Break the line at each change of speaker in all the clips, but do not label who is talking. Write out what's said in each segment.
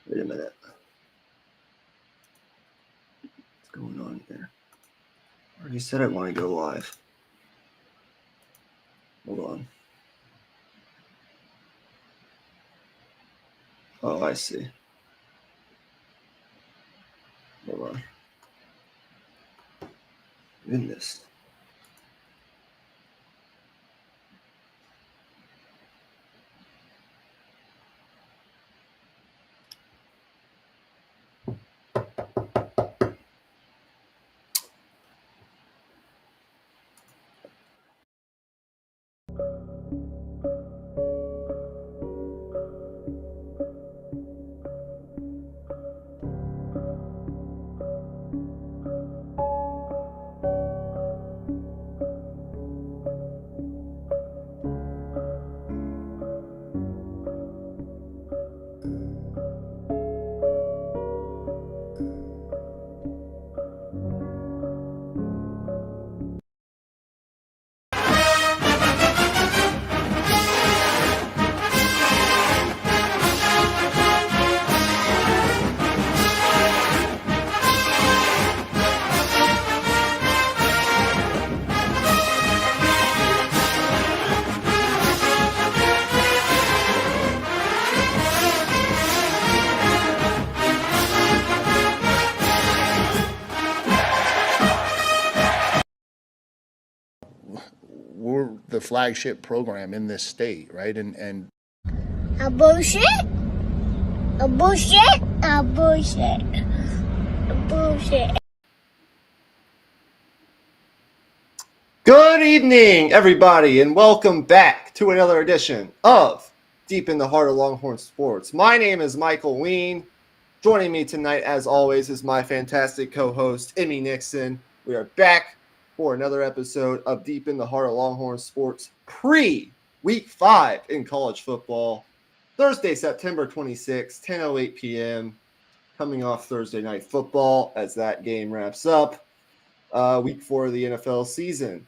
Wait a minute. What's going on here? I already said I want to go live. Hold on. Oh, I see. Hold on. Goodness.
We're the flagship program in this state, right? And
a bullshit, a bullshit, a bullshit, a bullshit.
Good evening, everybody, and welcome back to another edition of Deep in the Heart of Longhorn Sports. My name is Michael Ween. Joining me tonight, as always, is my fantastic co-host, Emmy Nixon. We are back for another episode of Deep in the Heart of Longhorn Sports pre-Week 5 in college football. Thursday, September 26, 10:08 p.m., coming off Thursday Night Football as that game wraps up Week 4 of the NFL season.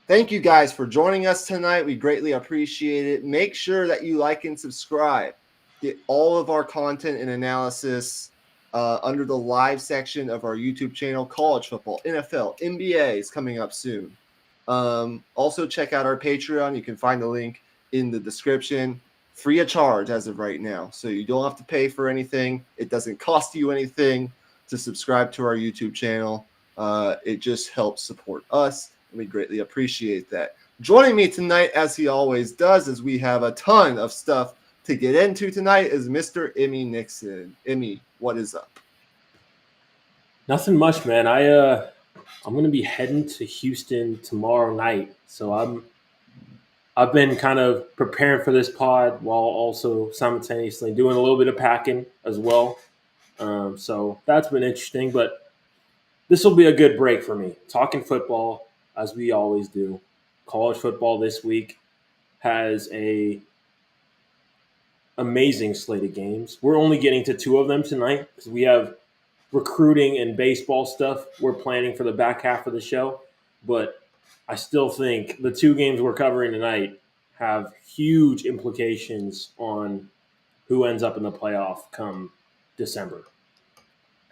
Thank you guys for joining us tonight. We greatly appreciate it. Make sure that you like and subscribe. Get all of our content and analysis under the live section of our YouTube channel. College football, NFL, NBA is coming up soon. Also, check out our Patreon. You can find the link in the description. Free of charge as of right now. So you don't have to pay for anything. It doesn't cost you anything to subscribe to our YouTube channel. It just helps support us. We greatly appreciate that. Joining me tonight, as he always does, as we have a ton of stuff to get into tonight, is Mr. Emmy Nixon. Emmy, what is up?
Nothing much, man. I'm going to be heading to Houston tomorrow night, so I've been kind of preparing for this pod while also simultaneously doing a little bit of packing as well. So that's been interesting, but this will be a good break for me. Talking football, as we always do. College football this week has a amazing slate of games. We're only getting to 2 of them tonight because we have recruiting and baseball stuff we're planning for the back half of the show. But I still think the 2 games we're covering tonight have huge implications on who ends up in the playoff come December.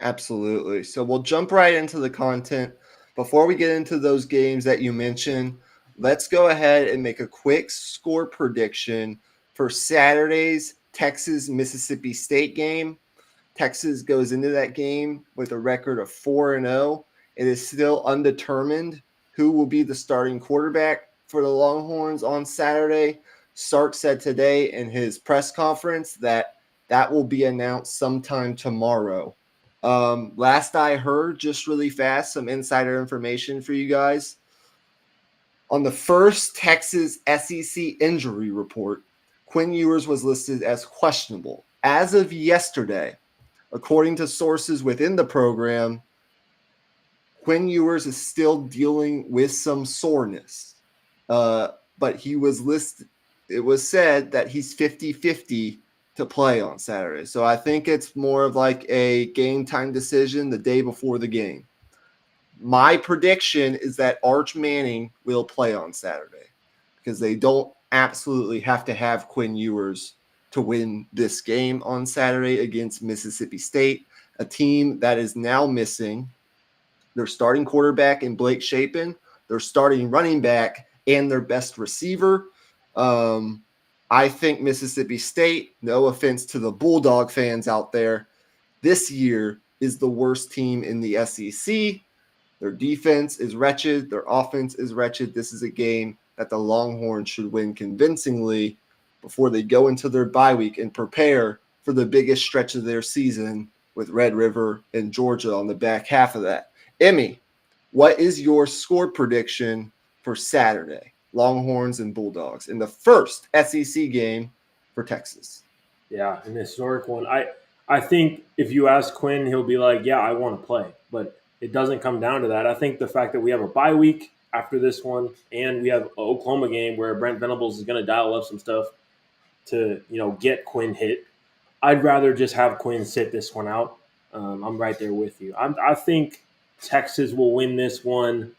Absolutely. So we'll jump right into the content. Before we get into those games that you mentioned, let's go ahead and make a quick score prediction for Saturday's Texas-Mississippi State game. Texas goes into that game with a record of 4-0. It is still undetermined who will be the starting quarterback for the Longhorns on Saturday. Sark said today in his press conference that will be announced sometime tomorrow. Last I heard, just really fast, some insider information for you guys. On the first Texas SEC injury report, Quinn Ewers was listed as questionable. As of yesterday, according to sources within the program, Quinn Ewers is still dealing with some soreness. But he was listed, it was said that he's 50-50 to play on Saturday. So I think it's more of like a game time decision the day before the game. My prediction is that Arch Manning will play on Saturday because they don't absolutely have to have Quinn Ewers to win this game on Saturday against Mississippi State, a team that is now missing their starting quarterback in Blake Shapen, their starting running back, and their best receiver. I think Mississippi State, no offense to the Bulldog fans out there, this year is the worst team in the SEC. Their defense is wretched. Their offense is wretched. This is a game that the Longhorns should win convincingly before they go into their bye week and prepare for the biggest stretch of their season with Red River and Georgia on the back half of that. Emmy, what is your score prediction for Saturday? Longhorns and Bulldogs in the first SEC game for Texas.
Yeah, an historic one. I think if you ask Quinn, he'll be like, yeah, I want to play. But it doesn't come down to that. I think the fact that we have a bye week after this one and we have an Oklahoma game where Brent Venables is going to dial up some stuff to, get Quinn hit. I'd rather just have Quinn sit this one out. I'm right there with you. I think Texas will win this one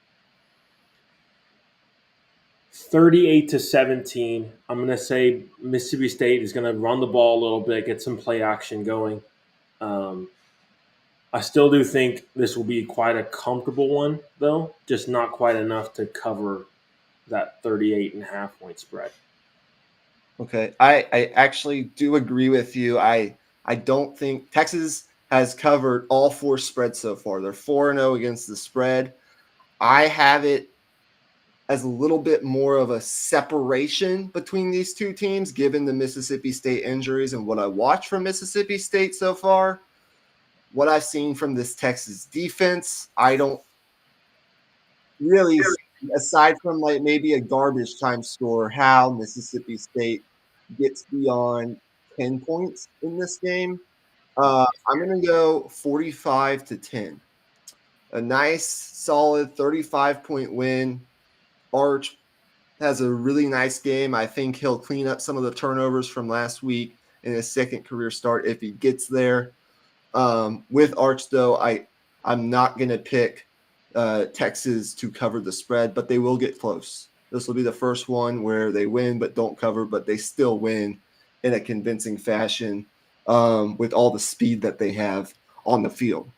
38-17. I'm going to say Mississippi State is going to run the ball a little bit, get some play action going. I still do think this will be quite a comfortable one, though, just not quite enough to cover that 38.5 point spread.
Okay, I actually do agree with you. I don't think Texas has covered all four spreads so far. They're 4-0 against the spread. I have it as a little bit more of a separation between these two teams, given the Mississippi State injuries and what I watched from Mississippi State so far. What I've seen from this Texas defense, I don't really, aside from like maybe a garbage time score, how Mississippi State gets beyond 10 points in this game. I'm going to go 45-10. A nice, solid 35-point win. Arch has a really nice game. I think he'll clean up some of the turnovers from last week in his second career start if he gets there. With Arch, though, I'm not going to pick Texas to cover the spread, but they will get close. This will be the first one where they win but don't cover, but they still win in a convincing fashion with all the speed that they have on the field.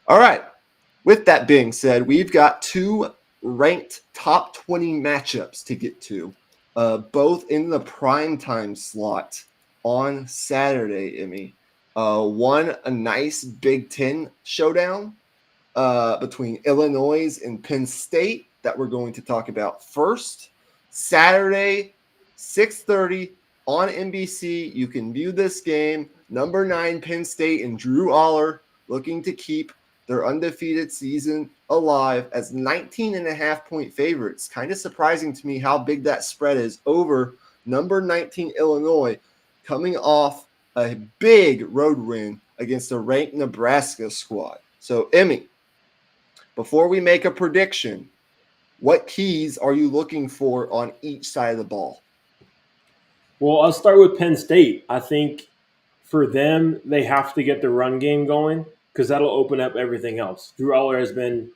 All right. With that being said, we've got two ranked top 20 matchups to get to, both in the primetime slot on Saturday, Emmy. One, a nice Big Ten showdown between Illinois and Penn State that we're going to talk about first. Saturday, 6:30 on NBC. You can view this game. Number 9 Penn State and Drew Aller looking to keep their undefeated season alive as 19.5-point favorites. Kind of surprising to me how big that spread is over number 19 Illinois, coming off a big road win against a ranked Nebraska squad. So, Emmy, before we make a prediction, what keys are you looking for on each side of the ball?
Well, I'll start with Penn State. I think for them, they have to get the run game going because that'll open up everything else. Drew Aller has been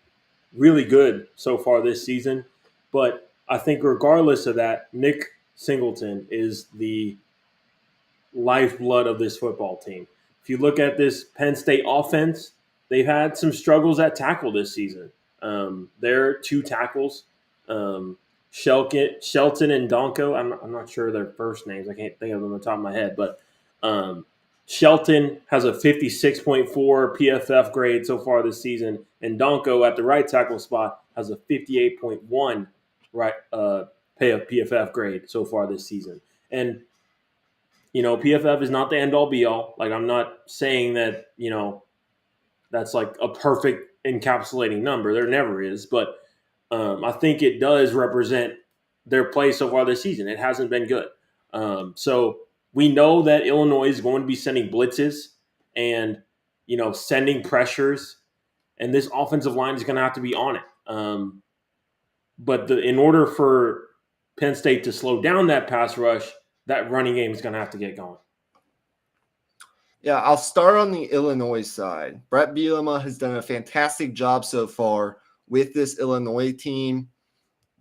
really good so far this season, but I think regardless of that, Nick Singleton is the lifeblood of this football team. If you look at this Penn State offense, they've had some struggles at tackle this season. Their two tackles, Shelton and Donko. I'm not sure their first names. I can't think of them on the top of my head, but Shelton has a 56.4 PFF grade so far this season, and Donko at the right tackle spot has a 58.1 PFF grade so far this season. And PFF is not the end all be all. Like, I'm not saying that that's like a perfect encapsulating number. There never is, but I think it does represent their play so far this season. It hasn't been good. So we know that Illinois is going to be sending blitzes and, sending pressures, and this offensive line is going to have to be on it. But in order for Penn State to slow down that pass rush, that running game is going to have to get going.
Yeah, I'll start on the Illinois side. Brett Bielema has done a fantastic job so far with this Illinois team.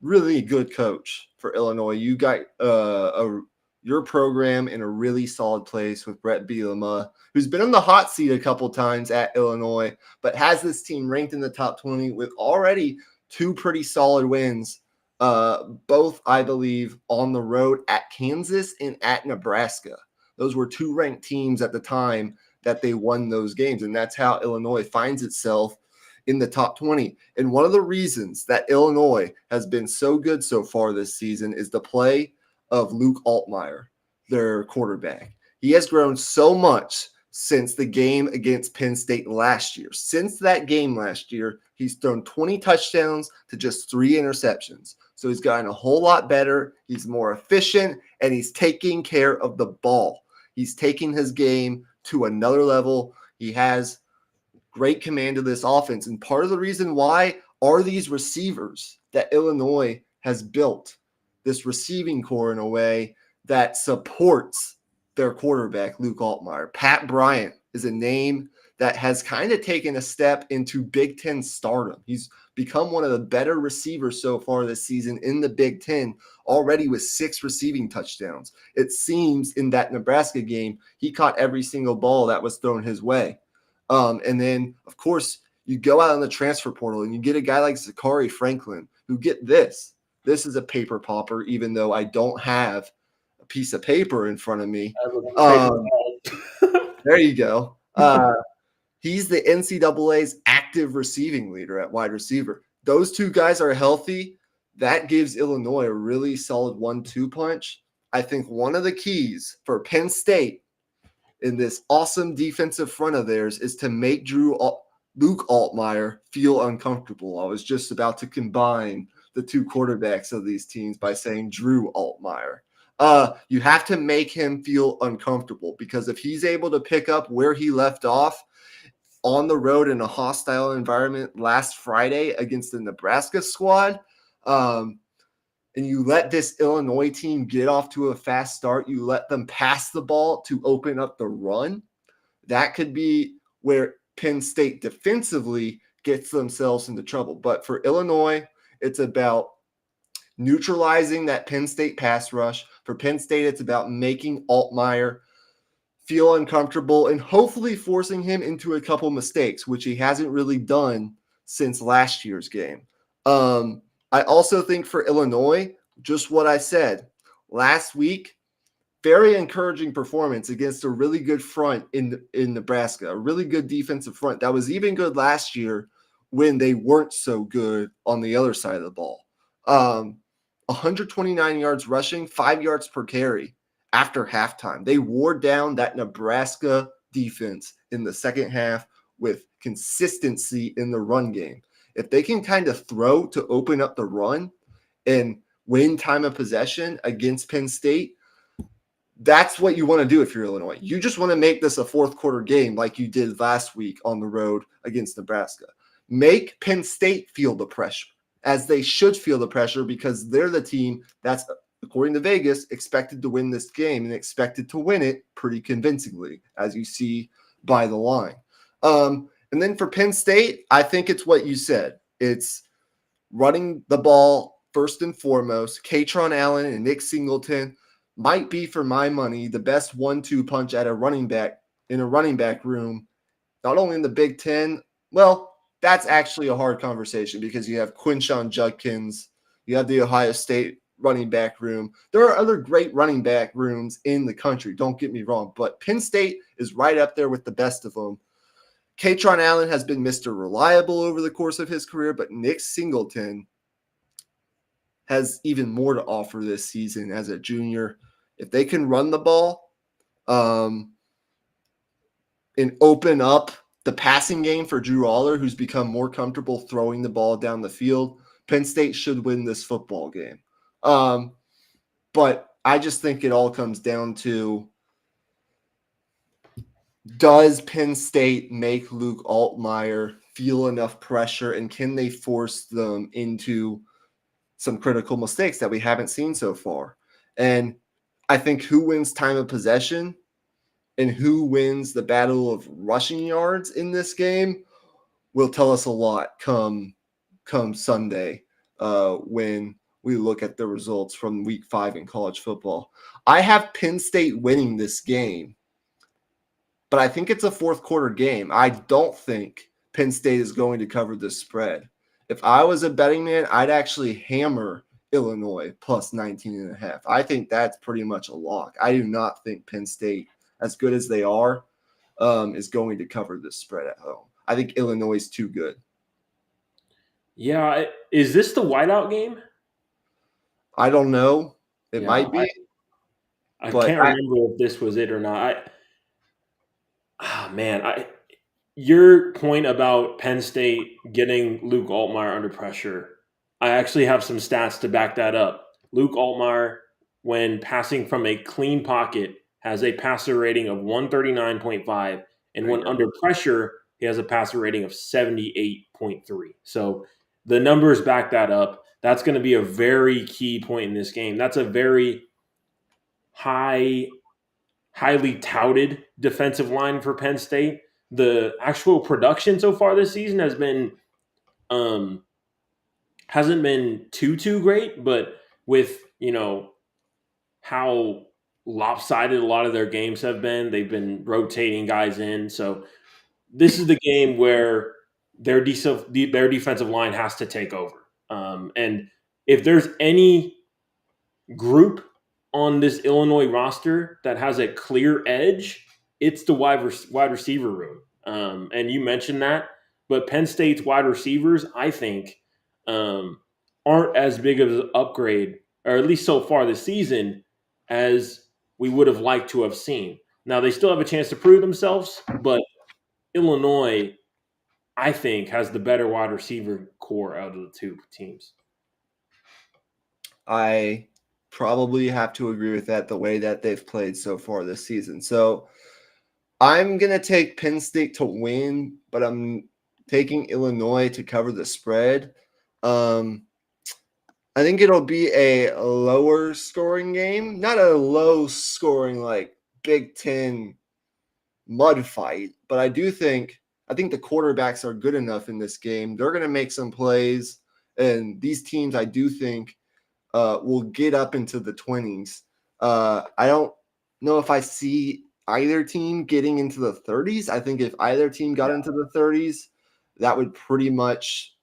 Really good coach for Illinois. You got a your program in a really solid place with Brett Bielema, who's been on the hot seat a couple times at Illinois, but has this team ranked in the top 20 with already two pretty solid wins, both, I believe, on the road at Kansas and at Nebraska. Those were two ranked teams at the time that they won those games, and that's how Illinois finds itself in the top 20. And one of the reasons that Illinois has been so good so far this season is the play of Luke Altmaier, their quarterback. He has grown so much since the game against Penn State last year. Since that game last year, he's thrown 20 touchdowns to just 3 interceptions. So he's gotten a whole lot better. He's more efficient, and he's taking care of the ball. He's taking his game to another level. He has great command of this offense. And part of the reason why are these receivers that Illinois has built this receiving core in a way that supports their quarterback, Luke Altmaier. Pat Bryant is a name that has kind of taken a step into Big Ten stardom. He's become one of the better receivers so far this season in the Big Ten, already with 6 receiving touchdowns. It seems in that Nebraska game, he caught every single ball that was thrown his way. And then, of course, you go out on the transfer portal and you get a guy like Zachary Franklin, who get this. This is a paper popper, even though I don't have a piece of paper in front of me. There you go. He's the NCAA's active receiving leader at wide receiver. Those two guys are healthy. That gives Illinois a really solid 1-2 punch. I think one of the keys for Penn State in this awesome defensive front of theirs is to make Luke Altmaier feel uncomfortable. I was just about to combine the two quarterbacks of these teams by saying Drew Altmaier. You have to make him feel uncomfortable, because if he's able to pick up where he left off on the road in a hostile environment last Friday against the Nebraska squad, and you let this Illinois team get off to a fast start, you let them pass the ball to open up the run, that could be where Penn State defensively gets themselves into trouble. But for Illinois, it's about neutralizing that Penn State pass rush. For Penn State, it's about making Altmaier feel uncomfortable and hopefully forcing him into a couple mistakes, which he hasn't really done since last year's game. I also think for Illinois, just what I said last week, very encouraging performance against a really good front in Nebraska, a really good defensive front that was even good last year when they weren't so good on the other side of the ball. 129 yards rushing, 5 yards per carry after halftime. They wore down that Nebraska defense in the second half with consistency in the run game. If they can kind of throw to open up the run and win time of possession against Penn State, that's what you want to do if you're Illinois. You just want to make this a fourth quarter game like you did last week on the road against Nebraska. Make Penn State feel the pressure, as they should feel the pressure, because they're the team that's, according to Vegas, expected to win this game and expected to win it pretty convincingly, as you see by the line. And then for Penn State, I think it's what you said. It's running the ball first and foremost. Katron Allen and Nick Singleton might be, for my money, the best 1-2 punch at a running back in a running back room, not only in the Big Ten. Well, that's actually a hard conversation, because you have Quinshon Judkins, you have the Ohio State running back room. There are other great running back rooms in the country, don't get me wrong, but Penn State is right up there with the best of them. Katron Allen has been Mr. Reliable over the course of his career, but Nick Singleton has even more to offer this season as a junior. If they can run the ball and open up the passing game for Drew Allar, who's become more comfortable throwing the ball down the field, Penn State should win this football game. But I just think it all comes down to, does Penn State make Luke Altmaier feel enough pressure, and can they force them into some critical mistakes that we haven't seen so far? And I think who wins time of possession and who wins the battle of rushing yards in this game will tell us a lot come Sunday, when we look at the results from week 5 in college football. I have Penn State winning this game, but I think it's a fourth quarter game. I don't think Penn State is going to cover this spread. If I was a betting man, I'd actually hammer Illinois plus 19.5. I think that's pretty much a lock. I do not think Penn State, as good as they are, is going to cover this spread at home. I think Illinois is too good.
Yeah, is this the whiteout game?
I don't know. It might be.
I
But
can't remember if this was it or not. Your point about Penn State getting Luke Altmaier under pressure, I actually have some stats to back that up. Luke Altmaier, when passing from a clean pocket, has a passer rating of 139.5, and when under pressure, he has a passer rating of 78.3. So the numbers back that up. That's going to be a very key point in this game. That's a very highly touted defensive line for Penn State. The actual production so far this season has been hasn't been too great, but with how lopsided a lot of their games have been, they've been rotating guys in. So this is the game where their defensive line has to take over. And if there's any group on this Illinois roster that has a clear edge, it's the wide receiver room. And you mentioned that, but Penn State's wide receivers, I think, aren't as big of an upgrade, or at least so far this season, as we would have liked to have seen. Now, they still have a chance to prove themselves, but Illinois, I think, has the better wide receiver core out of the two teams.
I probably have to agree with that, the way that they've played so far this season. So I'm going to take Penn State to win, but I'm taking Illinois to cover the spread. I think it'll be a lower scoring game, not a low scoring like Big Ten mud fight, but I think the quarterbacks are good enough in this game. They're going to make some plays, and these teams, I do think, will get up into the 20s. I don't know if I see either team getting into the 30s. I think if either team got into the 30s, that would pretty much,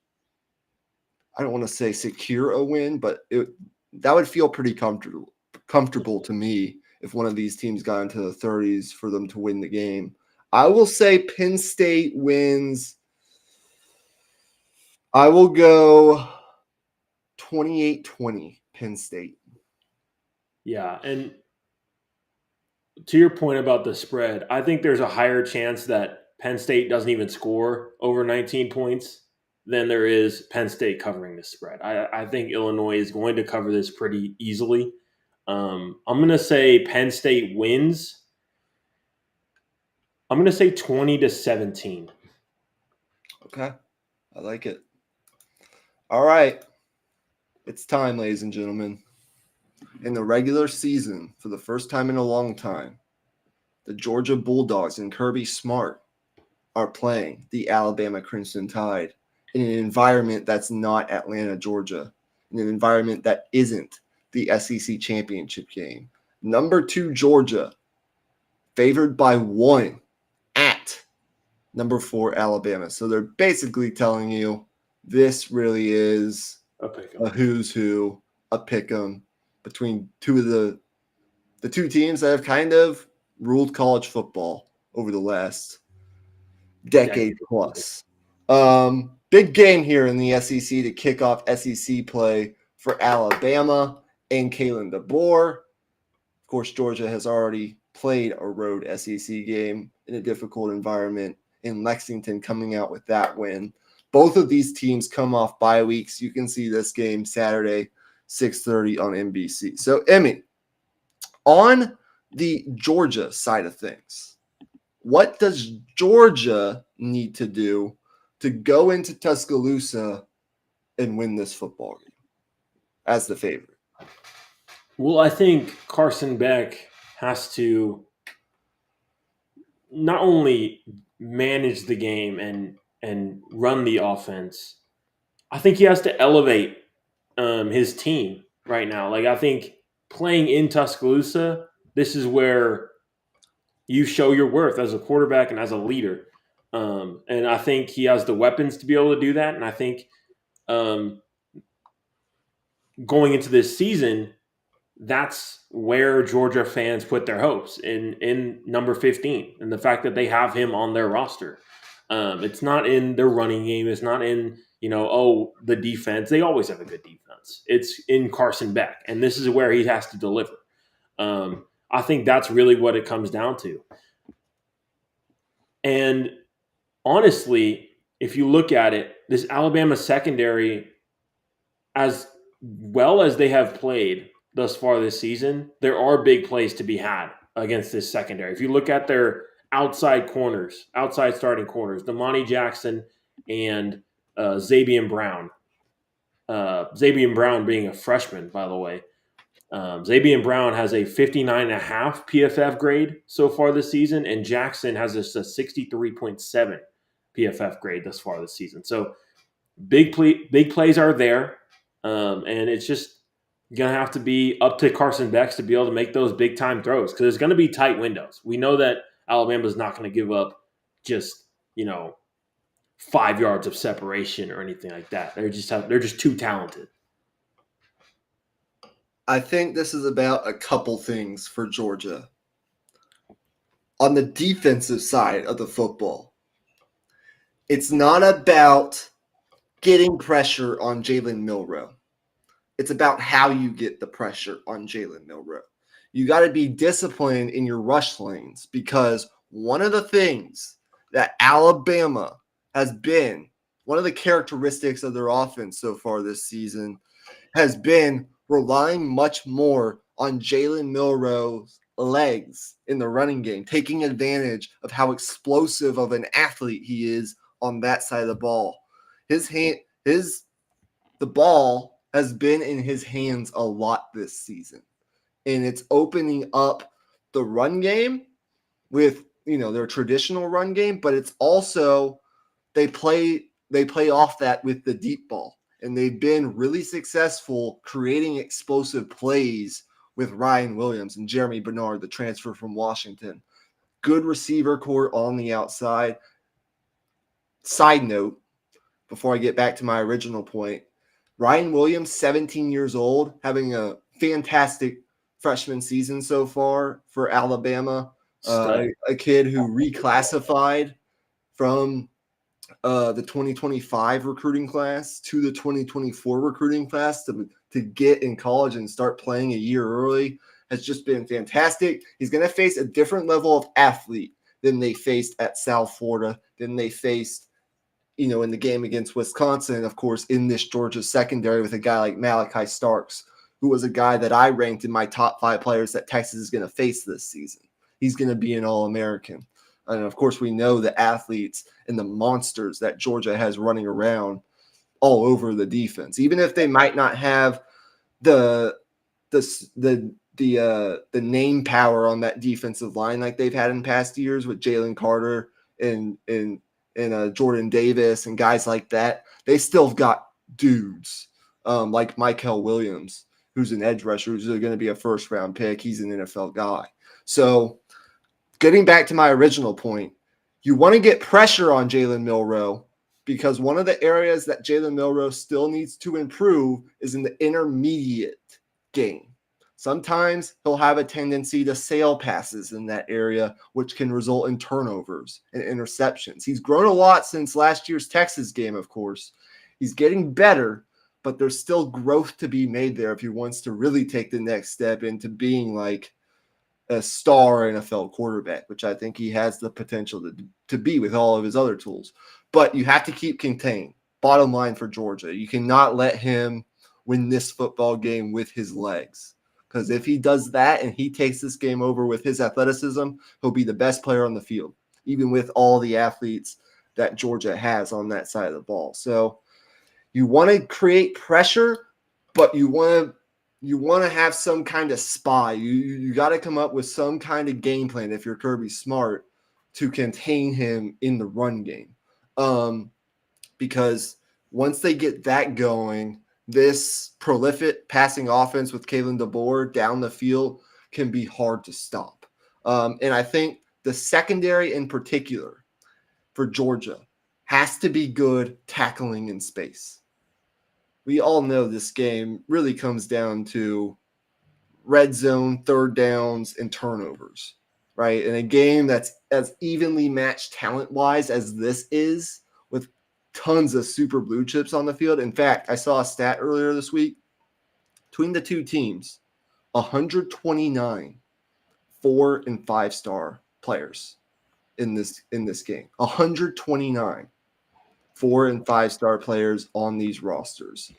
I don't want to say secure a win, but that would feel pretty comfortable to me if one of these teams got into the 30s for them to win the game. I will say Penn State wins. I will go 28-20 Penn State.
Yeah, and to your point about the spread, I think there's a higher chance that Penn State doesn't even score over 19 points than there is Penn State covering this spread. I think Illinois is going to cover this pretty easily. I'm going to say Penn State wins. I'm going to say 20-17.
Okay. I like it. All right. It's time, ladies and gentlemen. In the regular season, for the first time in a long time, the Georgia Bulldogs and Kirby Smart are playing the Alabama Crimson Tide in an environment that's not Atlanta, Georgia, in an environment that isn't the SEC championship game. Number 2, Georgia, favored by 1 at number 4, Alabama. So they're basically telling you this really is a who's who, a pick 'em between two of the two teams that have kind of ruled college football over the last decade plus. Big game here in the SEC to kick off SEC play for Alabama and Kalen DeBoer. Of course, Georgia has already played a road SEC game in a difficult environment in Lexington, coming out with that win. Both of these teams come off bye weeks. You can see this game Saturday, 6:30 on NBC. So, Emmy, on the Georgia side of things, what does Georgia need to do to go into Tuscaloosa and win this football game as the favorite?
Well, I think Carson Beck has to not only manage the game and run the offense, I think he has to elevate his team right now. Like, I think playing in Tuscaloosa, this is where you show your worth as a quarterback and as a leader. And I think he has the weapons to be able to do that. And I think um, going into this season, that's where Georgia fans put their hopes in number 15 and the fact that they have him on their roster. It's not in their running game. It's not in, the defense. They always have a good defense. It's in Carson Beck, and this is where he has to deliver. I think that's really what it comes down to. And honestly, if you look at it, this Alabama secondary, as well as they have played thus far this season, there are big plays to be had against this secondary. If you look at their outside starting corners, Damani Jackson and Zabian Brown. Zabian Brown being a freshman, by the way. Zabian Brown has a 59.5 PFF grade so far this season, and Jackson has a 63.7 PFF grade thus far this season. So big plays are there, and it's just going to have to be up to Carson Beck to be able to make those big-time throws because there's going to be tight windows. We know that Alabama's not going to give up just, 5 yards of separation or anything like that. They're just too talented.
I think this is about a couple things for Georgia. On the defensive side of the football, it's not about getting pressure on Jalen Milroe. It's about how you get the pressure on Jalen Milroe. You got to be disciplined in your rush lanes because one of the things that Alabama has been, one of the characteristics of their offense so far this season has been relying much more on Jalen Milroe's legs in the running game, taking advantage of how explosive of an athlete he is on that side of the ball. The ball has been in his hands a lot this season, and it's opening up the run game with, their traditional run game, but it's also they play off that with the deep ball. And they've been really successful creating explosive plays with Ryan Williams and Jeremy Bernard, the transfer from Washington. Good receiver core on the outside. Side note, before I get back to my original point, Ryan Williams, 17 years old, having a fantastic freshman season so far for Alabama. A kid who reclassified from the 2025 recruiting class to the 2024 recruiting class to get in college and start playing a year early has just been fantastic. He's going to face a different level of athlete than they faced at South Florida, than they faced, in the game against Wisconsin, of course, in this Georgia secondary with a guy like Malachi Starks, who was a guy that I ranked in my top 5 players that Texas is going to face this season. He's going to be an All-American. And, of course, we know the athletes and the monsters that Georgia has running around all over the defense. Even if they might not have the name power on that defensive line like they've had in past years with Jalen Carter and Jordan Davis and guys like that, they still got dudes like Michael Williams, who's an edge rusher, who's going to be a first-round pick. He's an NFL guy. So getting back to my original point, you want to get pressure on Jalen Milroe because one of the areas that Jalen Milroe still needs to improve is in the intermediate game. Sometimes he'll have a tendency to sail passes in that area, which can result in turnovers and interceptions. He's grown a lot since last year's Texas game, of course. He's getting better, but there's still growth to be made there if he wants to really take the next step into being like a star NFL quarterback, which I think he has the potential to be with all of his other tools. But you have to keep contained. Bottom line for Georgia, you cannot let him win this football game with his legs. Because if he does that and he takes this game over with his athleticism, he'll be the best player on the field, even with all the athletes that Georgia has on that side of the ball. So you want to create pressure, but you want to have some kind of spy. You got to come up with some kind of game plan if you're Kirby Smart to contain him in the run game. Because once they get that going, this prolific passing offense with Kalen DeBoer down the field can be hard to stop. And I think the secondary in particular for Georgia has to be good tackling in space. We all know this game really comes down to red zone, third downs, and turnovers, right? In a game that's as evenly matched talent-wise as this is, with tons of super blue chips on the field. In fact, I saw a stat earlier this week between the two teams, 129 4- and 5-star players in this game. 129 4- and 5-star players on these rosters.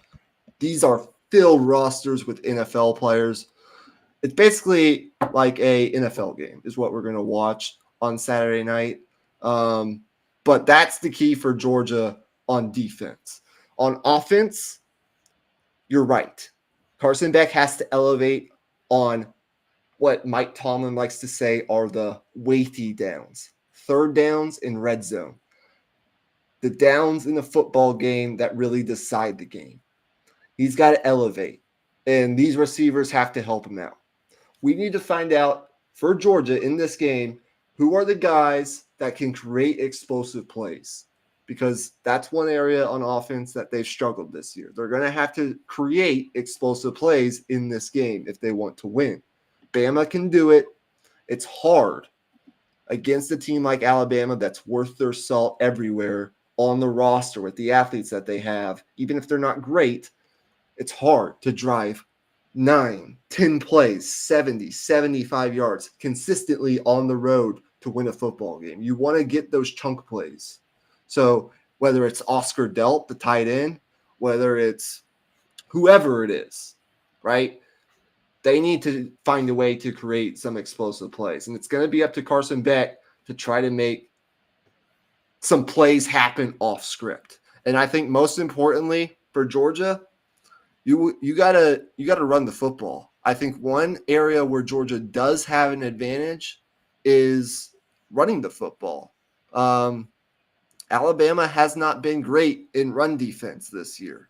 These are filled rosters with NFL players. It's basically like a NFL game is what we're going to watch on Saturday night. But that's the key for Georgia on defense. On offense, you're right. Carson Beck has to elevate on what Mike Tomlin likes to say are the weighty downs, third downs in red zone, the downs in the football game that really decide the game. He's got to elevate, and these receivers have to help him out. We need to find out for Georgia in this game who are the guys that can create explosive plays, because that's one area on offense that they've struggled this year. They're going to have to create explosive plays in this game if they want to win. Bama can do it. It's hard against a team like Alabama that's worth their salt everywhere on the roster with the athletes that they have. Even if they're not great, it's hard to drive 9, 10 plays, 70, 75 yards consistently on the road to win a football game. You want to get those chunk plays. So whether it's Oscar Delt, the tight end, whether it's whoever it is, right? They need to find a way to create some explosive plays. And it's going to be up to Carson Beck to try to make some plays happen off script. And I think most importantly for Georgia, you gotta run the football. I think one area where Georgia does have an advantage is running the football. Alabama has not been great in run defense this year.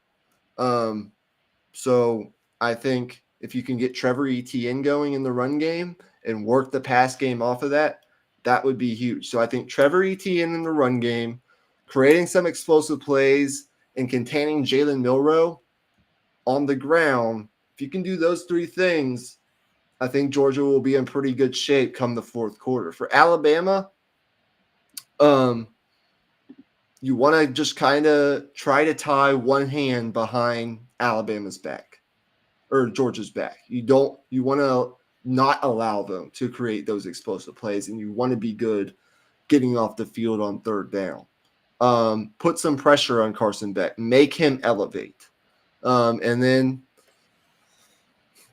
So I think if you can get Trevor Etienne going in the run game and work the pass game off of that, that would be huge. So I think Trevor Etienne in the run game, creating some explosive plays and containing Jalen Milroe on the ground, if you can do those three things, I think Georgia will be in pretty good shape come the fourth quarter. For Alabama, you want to just kind of try to tie one hand behind Alabama's back or Georgia's back. You want to not allow them to create those explosive plays, and you want to be good getting off the field on third down. Put some pressure on Carson Beck, make him elevate. And then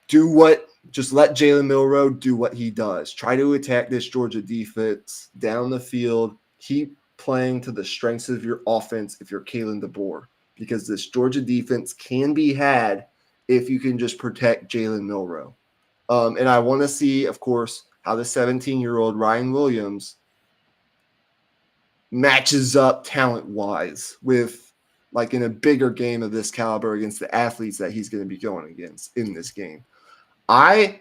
just let Jalen Milroe do what he does. Try to attack this Georgia defense down the field. Keep playing to the strengths of your offense if you're Kalen DeBoer, because this Georgia defense can be had if you can just protect Jalen Milroe. And I want to see, of course, how the 17-year-old Ryan Williams matches up talent-wise with, like, in a bigger game of this caliber against the athletes that he's going to be going against in this game. I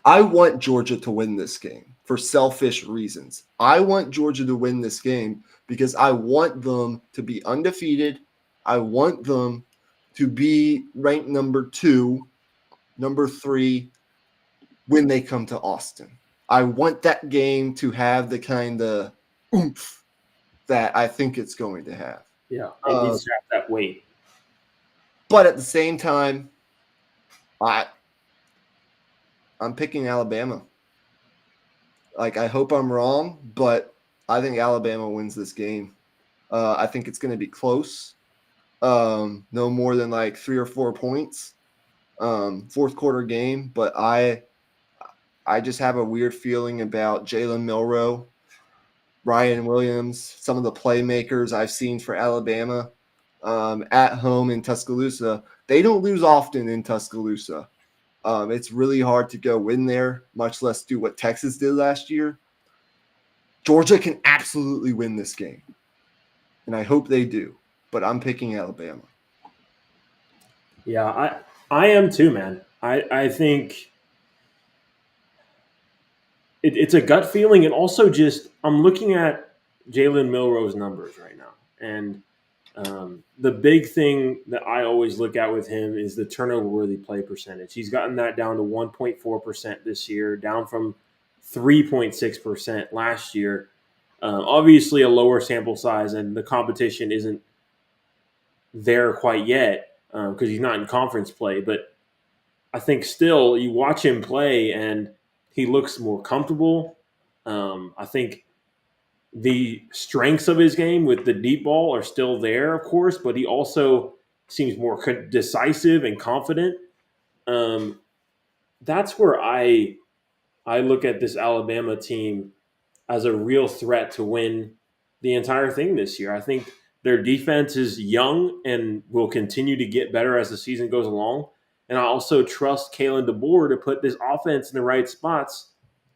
want Georgia to win this game for selfish reasons. I want Georgia to win this game because I want them to be undefeated. I want them to be ranked number 2, number 3 when they come to Austin. I want that game to have the kind of oomph that I think it's going to have.
Yeah, it needs to have that weight.
But at the same time, I'm picking Alabama. Like, I hope I'm wrong, but I think Alabama wins this game. I think it's going to be close. No more than like 3 or 4 points. Fourth quarter game, but I just have a weird feeling about Jalen Milroe, Ryan Williams, some of the playmakers I've seen for Alabama at home in Tuscaloosa. They don't lose often in Tuscaloosa. It's really hard to go win there, much less do what Texas did last year. Georgia can absolutely win this game, and I hope they do, but I'm picking Alabama.
Yeah, I am too, man. I think it's a gut feeling, and also just I'm looking at Jalen Milroe's numbers right now, and the big thing that I always look at with him is the turnover worthy play percentage. He's gotten that down to 1.4% this year, down from 3.6% last year. Obviously, a lower sample size, and the competition isn't there quite yet because he's not in conference play. But I think still, you watch him play, and he looks more comfortable. I think the strengths of his game with the deep ball are still there, of course, but he also seems more decisive and confident. Um, that's where I look at this Alabama team as a real threat to win the entire thing this year. I think their defense is young and will continue to get better as the season goes along. And I also trust Kalen DeBoer to put this offense in the right spots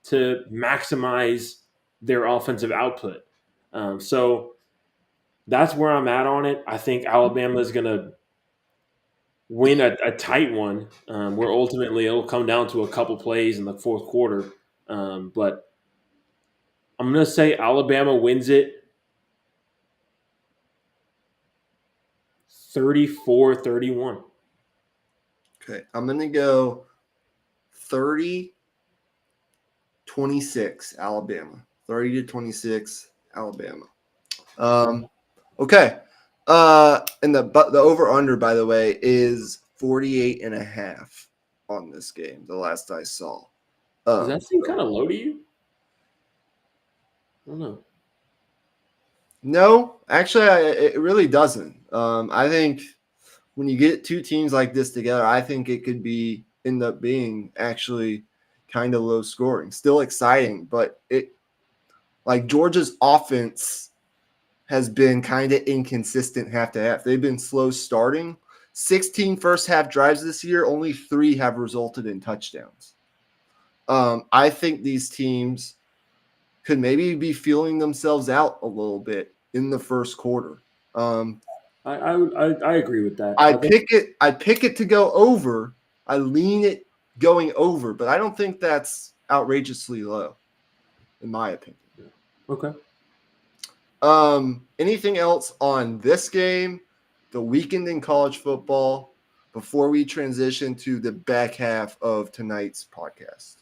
to maximize their offensive output. So that's where I'm at on it. I think Alabama is going to win a tight one, where ultimately it'll come down to a couple plays in the fourth quarter. But I'm going to say Alabama wins it 34-31.
Okay, I'm going to go 30-26 Alabama. 30-26 Alabama. Okay. And the over under, by the way, is 48.5 on this game. The last I saw.
Does that seem kind of low to you? I don't know.
No, actually, it really doesn't. I think when you get two teams like this together, I think it could end up being actually kind of low scoring. Still exciting, but like Georgia's offense has been kind of inconsistent half to half. They've been slow starting. 16 first half drives this year, only 3 have resulted in touchdowns. I think these teams could maybe be feeling themselves out a little bit in the first quarter.
I agree with that.
I pick it to go over. I lean it going over, but I don't think that's outrageously low, in my opinion.
Okay.
Anything else on this game, the weekend in college football, before we transition to the back half of tonight's podcast?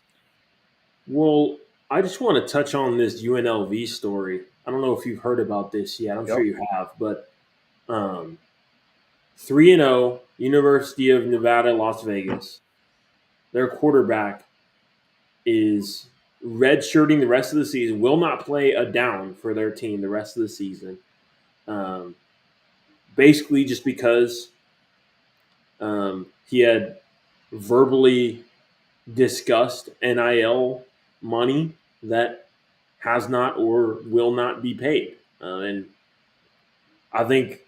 Well, I just want to touch on this UNLV story. I don't know if you've heard about this yet. I'm sure you have, but 3-0, University of Nevada, Las Vegas. Their quarterback is redshirting the rest of the season, will not play a down for their team the rest of the season. Basically, just because he had verbally discussed NIL money that has not or will not be paid. And I think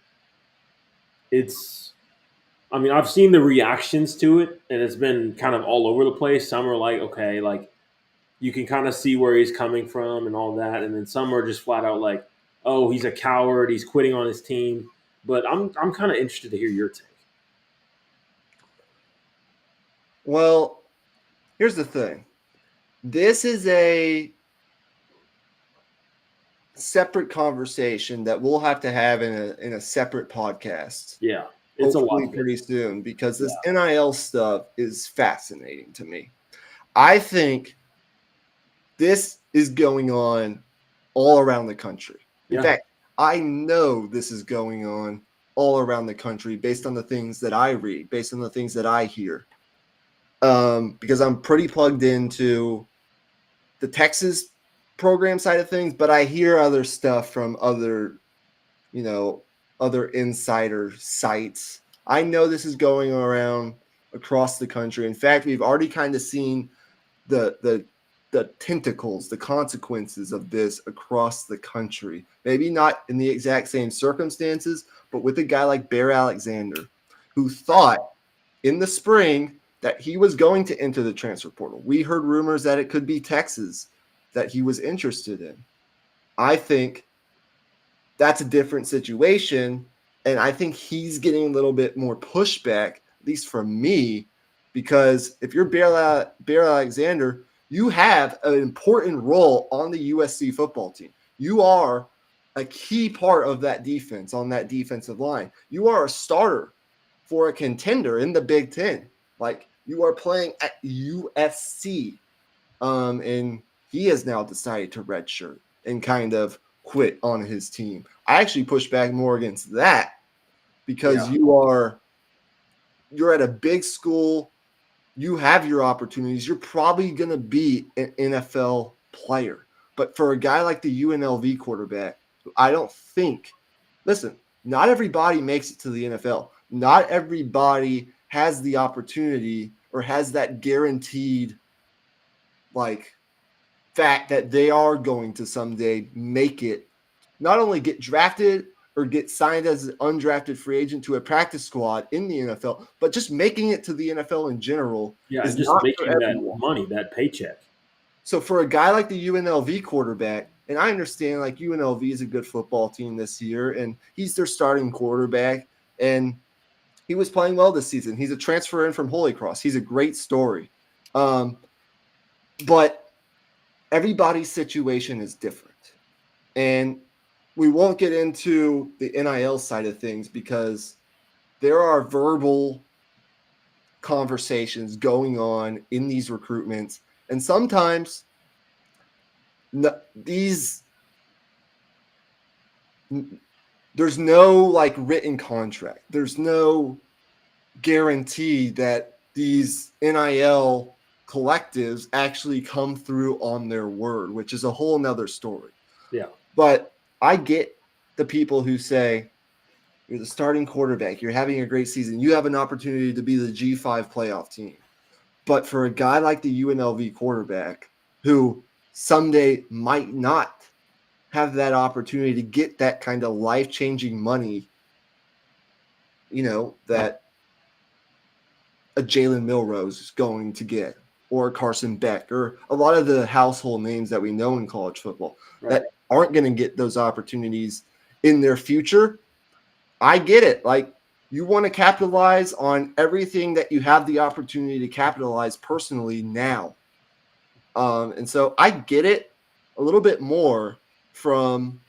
I've seen the reactions to it, and it's been kind of all over the place. Some are like, okay, like you can kind of see where he's coming from and all that. And then some are just flat out like, oh, he's a coward. He's quitting on his team. But I'm kind of interested to hear your take.
Well, here's the thing. This is a separate conversation that we'll have to have in a separate podcast.
Yeah, it's
hopefully
a lot
pretty soon, because this NIL stuff is fascinating to me. I think this is going on all around the country. In fact, I know this is going on all around the country based on the things that I read, based on the things that I hear. Because I'm pretty plugged into the Texas program side of things, but I hear other stuff from other insider sites. I know this is going around across the country. In fact, we've already kind of seen the tentacles, the consequences of this across the country. Maybe not in the exact same circumstances, but with a guy like Bear Alexander, who thought in the spring that he was going to enter the transfer portal. We heard rumors that it could be Texas that he was interested in. I think that's a different situation, and I think he's getting a little bit more pushback at least from me, because if you're Bear Alexander, you have an important role on the USC football team. You are a key part of that defense on that defensive line. You are a starter for a contender in the Big Ten. Like, you are playing at USC. And he has now decided to redshirt and kind of quit on his team. I actually push back more against that because you're at a big school. You have your opportunities. You're probably going to be an NFL player. But for a guy like the UNLV quarterback, I don't think, listen, not everybody makes it to the NFL. Not everybody has the opportunity or has that guaranteed, like, fact that they are going to someday make it, not only get drafted or get signed as an undrafted free agent to a practice squad in the NFL, but just making it to the NFL in general is
and just
not for
making that
everyone.
money, that paycheck.
So for a guy like the UNLV quarterback, and I understand like UNLV is a good football team this year, and he's their starting quarterback, and he was playing well this season. He's a transfer in from Holy Cross. He's a great story. But everybody's situation is different. And we won't get into the NIL side of things because there are verbal conversations going on in these recruitments. And sometimes there's no like written contract. There's no guarantee that these NIL collectives actually come through on their word, which is a whole nother story.
Yeah.
But I get the people who say, you're the starting quarterback, you're having a great season, you have an opportunity to be the G5 playoff team. But for a guy like the UNLV quarterback who someday might not have that opportunity to get that kind of life-changing money, that a Jalen Milrose is going to get, or Carson Beck, or a lot of the household names that we know in college football that aren't going to get those opportunities in their future. I get it. Like, you want to capitalize on everything that you have the opportunity to capitalize personally now. And so I get it a little bit more from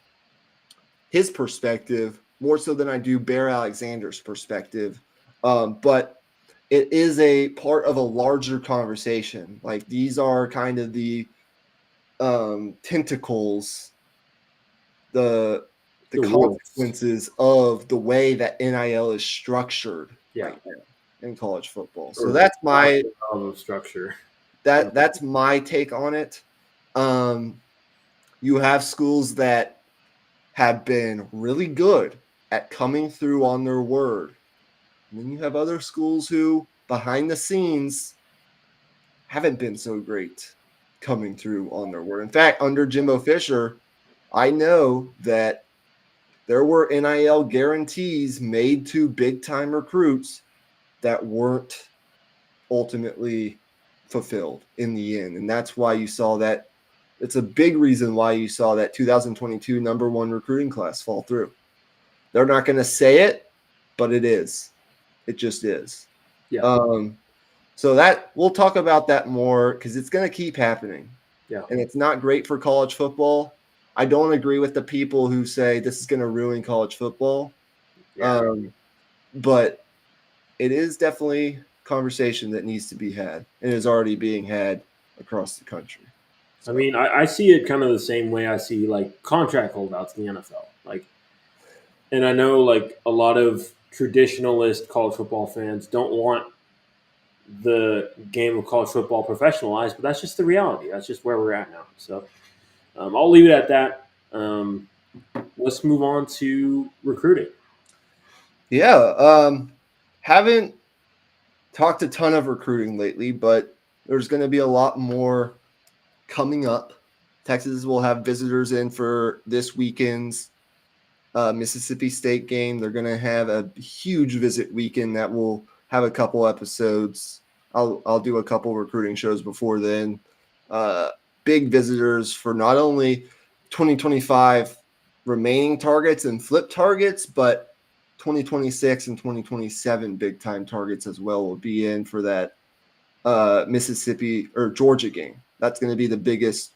his perspective, more so than I do Bear Alexander's perspective. But it is a part of a larger conversation. Like, these are kind of the tentacles, the consequences of the way that NIL is structured right now in college football. So that's my
structure.
That's my take on it. You have schools that have been really good at coming through on their word. And then you have other schools who, behind the scenes, haven't been so great coming through on their word. In fact, under Jimbo Fisher, I know that there were NIL guarantees made to big-time recruits that weren't ultimately fulfilled in the end. And that's why you saw that. It's a big reason why you saw that 2022 number one recruiting class fall through. They're not going to say it, but it is. It just is.
Yeah.
So that we'll talk about that more because it's going to keep happening.
Yeah.
And it's not great for college football. I don't agree with the people who say this is going to ruin college football.
Yeah.
But it is definitely a conversation that needs to be had and is already being had across the country.
So. I mean, I see it kind of the same way I see like contract holdouts in the NFL. Like, and I know like a lot of traditionalist college football fans don't want the game of college football professionalized, but that's just the reality. That's just where we're at now. So I'll leave it at that. Let's move on to recruiting.
Yeah. Haven't talked a ton of recruiting lately, but there's going to be a lot more coming up. Texas will have visitors in for this weekend's Mississippi State game. They're going to have a huge visit weekend that will have a couple episodes. I'll do a couple recruiting shows before then. Big visitors for not only 2025 remaining targets and flip targets, but 2026 and 2027 big time targets as well will be in for that Mississippi or Georgia game. That's going to be the biggest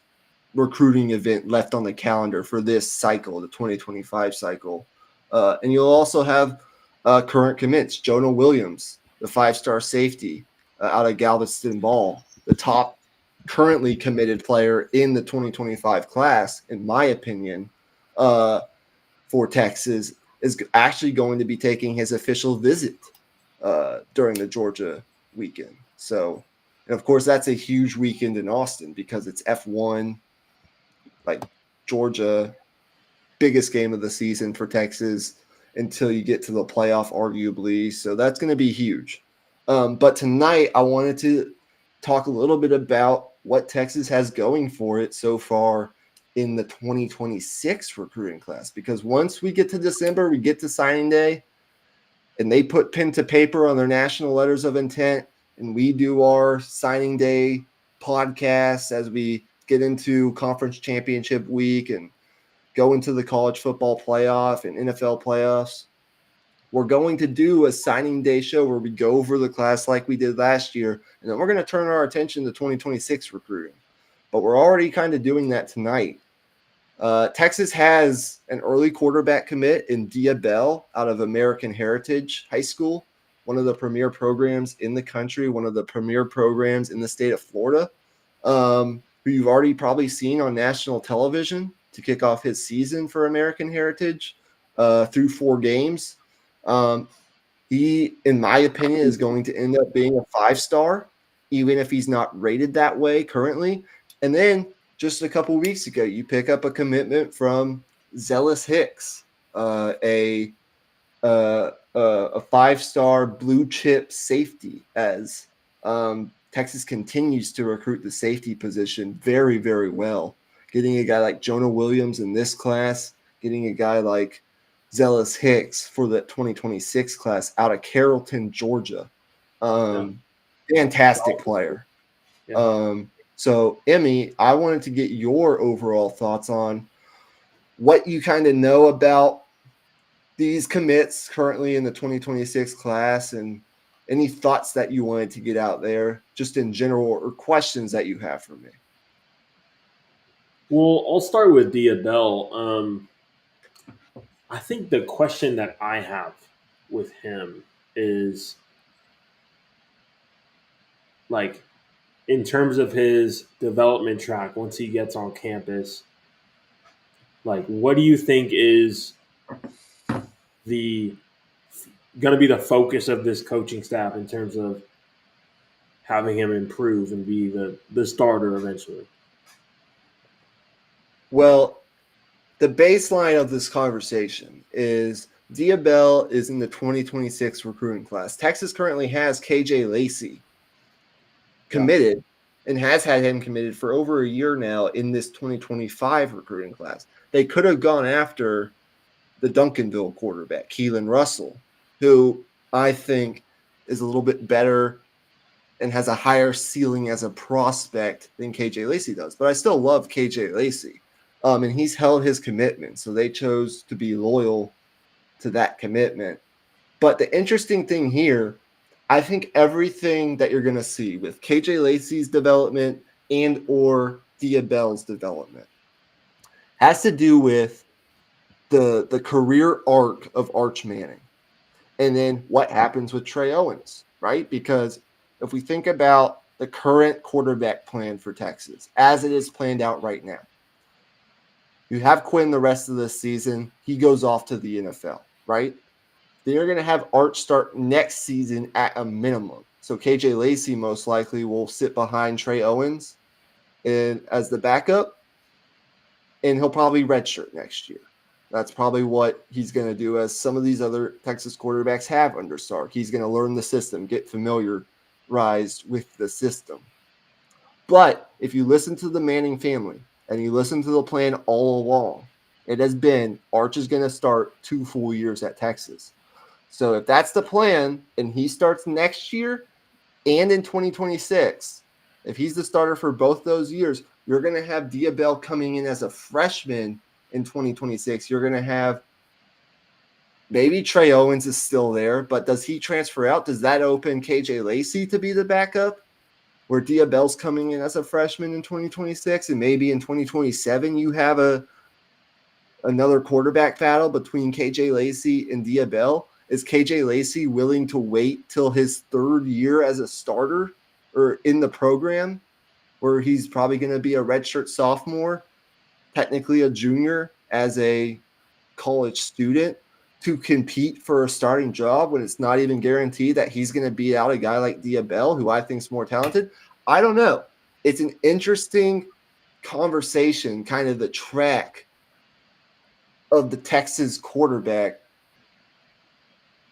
recruiting event left on the calendar for this cycle, the 2025 cycle. And you'll also have current commits. Jonah Williams, the 5-star safety out of Galveston Ball, the top currently committed player in the 2025 class, in my opinion, for Texas, is actually going to be taking his official visit during the Georgia weekend. So, and of course, that's a huge weekend in Austin because it's F1, like Georgia, biggest game of the season for Texas until you get to the playoff, arguably. So that's going to be huge. But tonight, I wanted to talk a little bit about what Texas has going for it so far in the 2026 recruiting class. Because once we get to December, we get to signing day, and they put pen to paper on their national letters of intent, and we do our signing day podcasts as we get into conference championship week and go into the college football playoff and NFL playoffs. We're going to do a signing day show where we go over the class like we did last year, and then we're going to turn our attention to 2026 recruiting. But we're already kind of doing that tonight. Texas has an early quarterback commit in Dia Bell out of American Heritage High School, one of the premier programs in the country, one of the premier programs in the state of Florida, who you've already probably seen on national television to kick off his season for American Heritage through 4 games. He, in my opinion, is going to end up being a 5-star, even if he's not rated that way currently. And then just a couple weeks ago, you pick up a commitment from Zelus Hicks, a 5-star blue chip safety, as Texas continues to recruit the safety position very, very well. Getting a guy like Jonah Williams in this class, getting a guy like Zelus Hicks for the 2026 class out of Carrollton, Georgia. Fantastic player.
Yeah.
So, Emmy, I wanted to get your overall thoughts on what you kind of know about these commits currently in the 2026 class and any thoughts that you wanted to get out there just in general or questions that you have for me.
Well, I'll start with Dia Bell. I think the question that I have with him is, like, in terms of his development track once he gets on campus, like, what do you think is going to be the focus of this coaching staff in terms of having him improve and be the starter eventually?
Well, the baseline of this conversation is Dia Bell is in the 2026 recruiting class. Texas currently has KJ Lacey committed and has had him committed for over a year now in this 2025 recruiting class. They could have gone after the Duncanville quarterback, Keelan Russell, who I think is a little bit better and has a higher ceiling as a prospect than KJ Lacey does. But I still love KJ Lacey. And he's held his commitment. So they chose to be loyal to that commitment. But the interesting thing here, I think everything that you're going to see with KJ Lacey's development and or Dia Bell's development has to do with the career arc of Arch Manning. And then what happens with Trey Owens, right? Because if we think about the current quarterback plan for Texas, as it is planned out right now, you have Quinn the rest of the season. He goes off to the NFL, right? Then you're going to have Arch start next season at a minimum. So KJ Lacey most likely will sit behind Trey Owens as the backup, and he'll probably redshirt next year. That's probably what he's going to do, as some of these other Texas quarterbacks have under Sark. He's going to learn the system, get familiarized with the system. But if you listen to the Manning family and you listen to the plan all along, it has been Arch is going to start 2 full years at Texas. So if that's the plan and he starts next year and in 2026, if he's the starter for both those years, you're going to have Dia Bell coming in as a freshman in 2026. You're going to have Maybe Trey Owens is still there, but does he transfer out? Does that open KJ Lacey to be the backup? Where Diabell's coming in as a freshman in 2026, and maybe in 2027 you have another quarterback battle between KJ Lacey and Diabell. Is KJ Lacey willing to wait till his third year as a starter or in the program, where he's probably going to be a redshirt sophomore, technically a junior as a college student, to compete for a starting job when it's not even guaranteed that he's going to beat out a guy like Diabell, who I think is more talented? I don't know. It's an interesting conversation, kind of the track of the Texas quarterback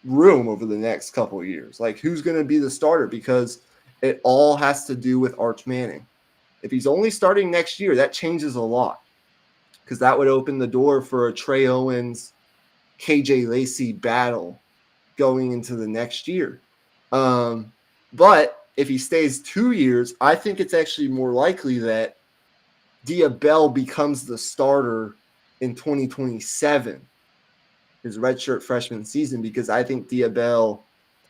room over the next couple of years. Like, who's going to be the starter? Because it all has to do with Arch Manning. If he's only starting next year, that changes a lot, because that would open the door for a Trey Owens, KJ Lacey battle going into the next year. But if he stays 2 years, I think it's actually more likely that Diabell becomes the starter in 2027, his redshirt freshman season, because I think Diabell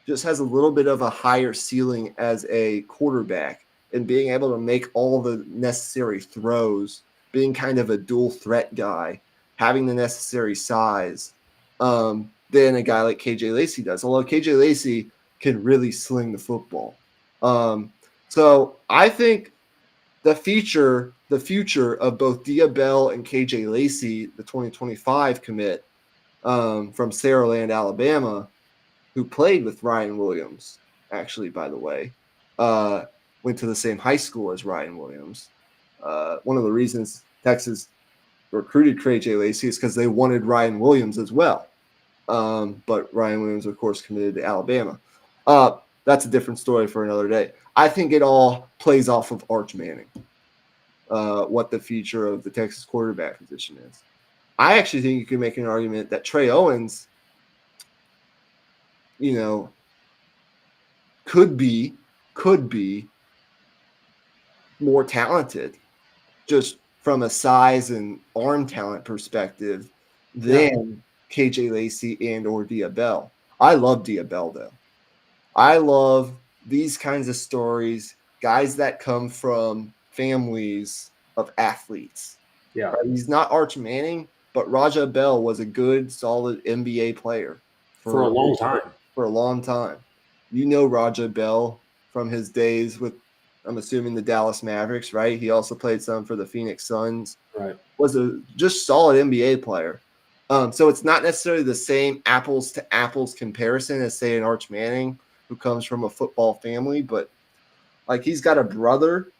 just has a little bit of a higher ceiling as a quarterback and being able to make all the necessary throws, being kind of a dual threat guy, having the necessary size, than a guy like KJ Lacey does. Although KJ Lacey can really sling the football. So I think the future of both Diabell and KJ Lacey, the 2025 commit from Saraland, Alabama, who played with Ryan Williams, actually, by the way, went to the same high school as Ryan Williams. One of the reasons Texas recruited KJ Lacey is because they wanted Ryan Williams as well. But Ryan Williams, of course, committed to Alabama. That's a different story for another day. I think it all plays off of Arch Manning, what the future of the Texas quarterback position is. I actually think you could make an argument that Trey Owens, could be more talented just from a size and arm talent perspective than KJ Lacey and or Diabell. I love Diabell, though. I love these kinds of stories, guys that come from families of athletes.
Yeah.
Right? He's not Arch Manning, but Raja Bell was a good, solid NBA player
for a long time.
For a long time. You know Raja Bell from his days with, I'm assuming, the Dallas Mavericks, right? He also played some for the Phoenix Suns.
Right.
Was a just solid NBA player. So it's not necessarily the same apples to apples comparison as, say, an Arch Manning who comes from a football family, but like he's got a brother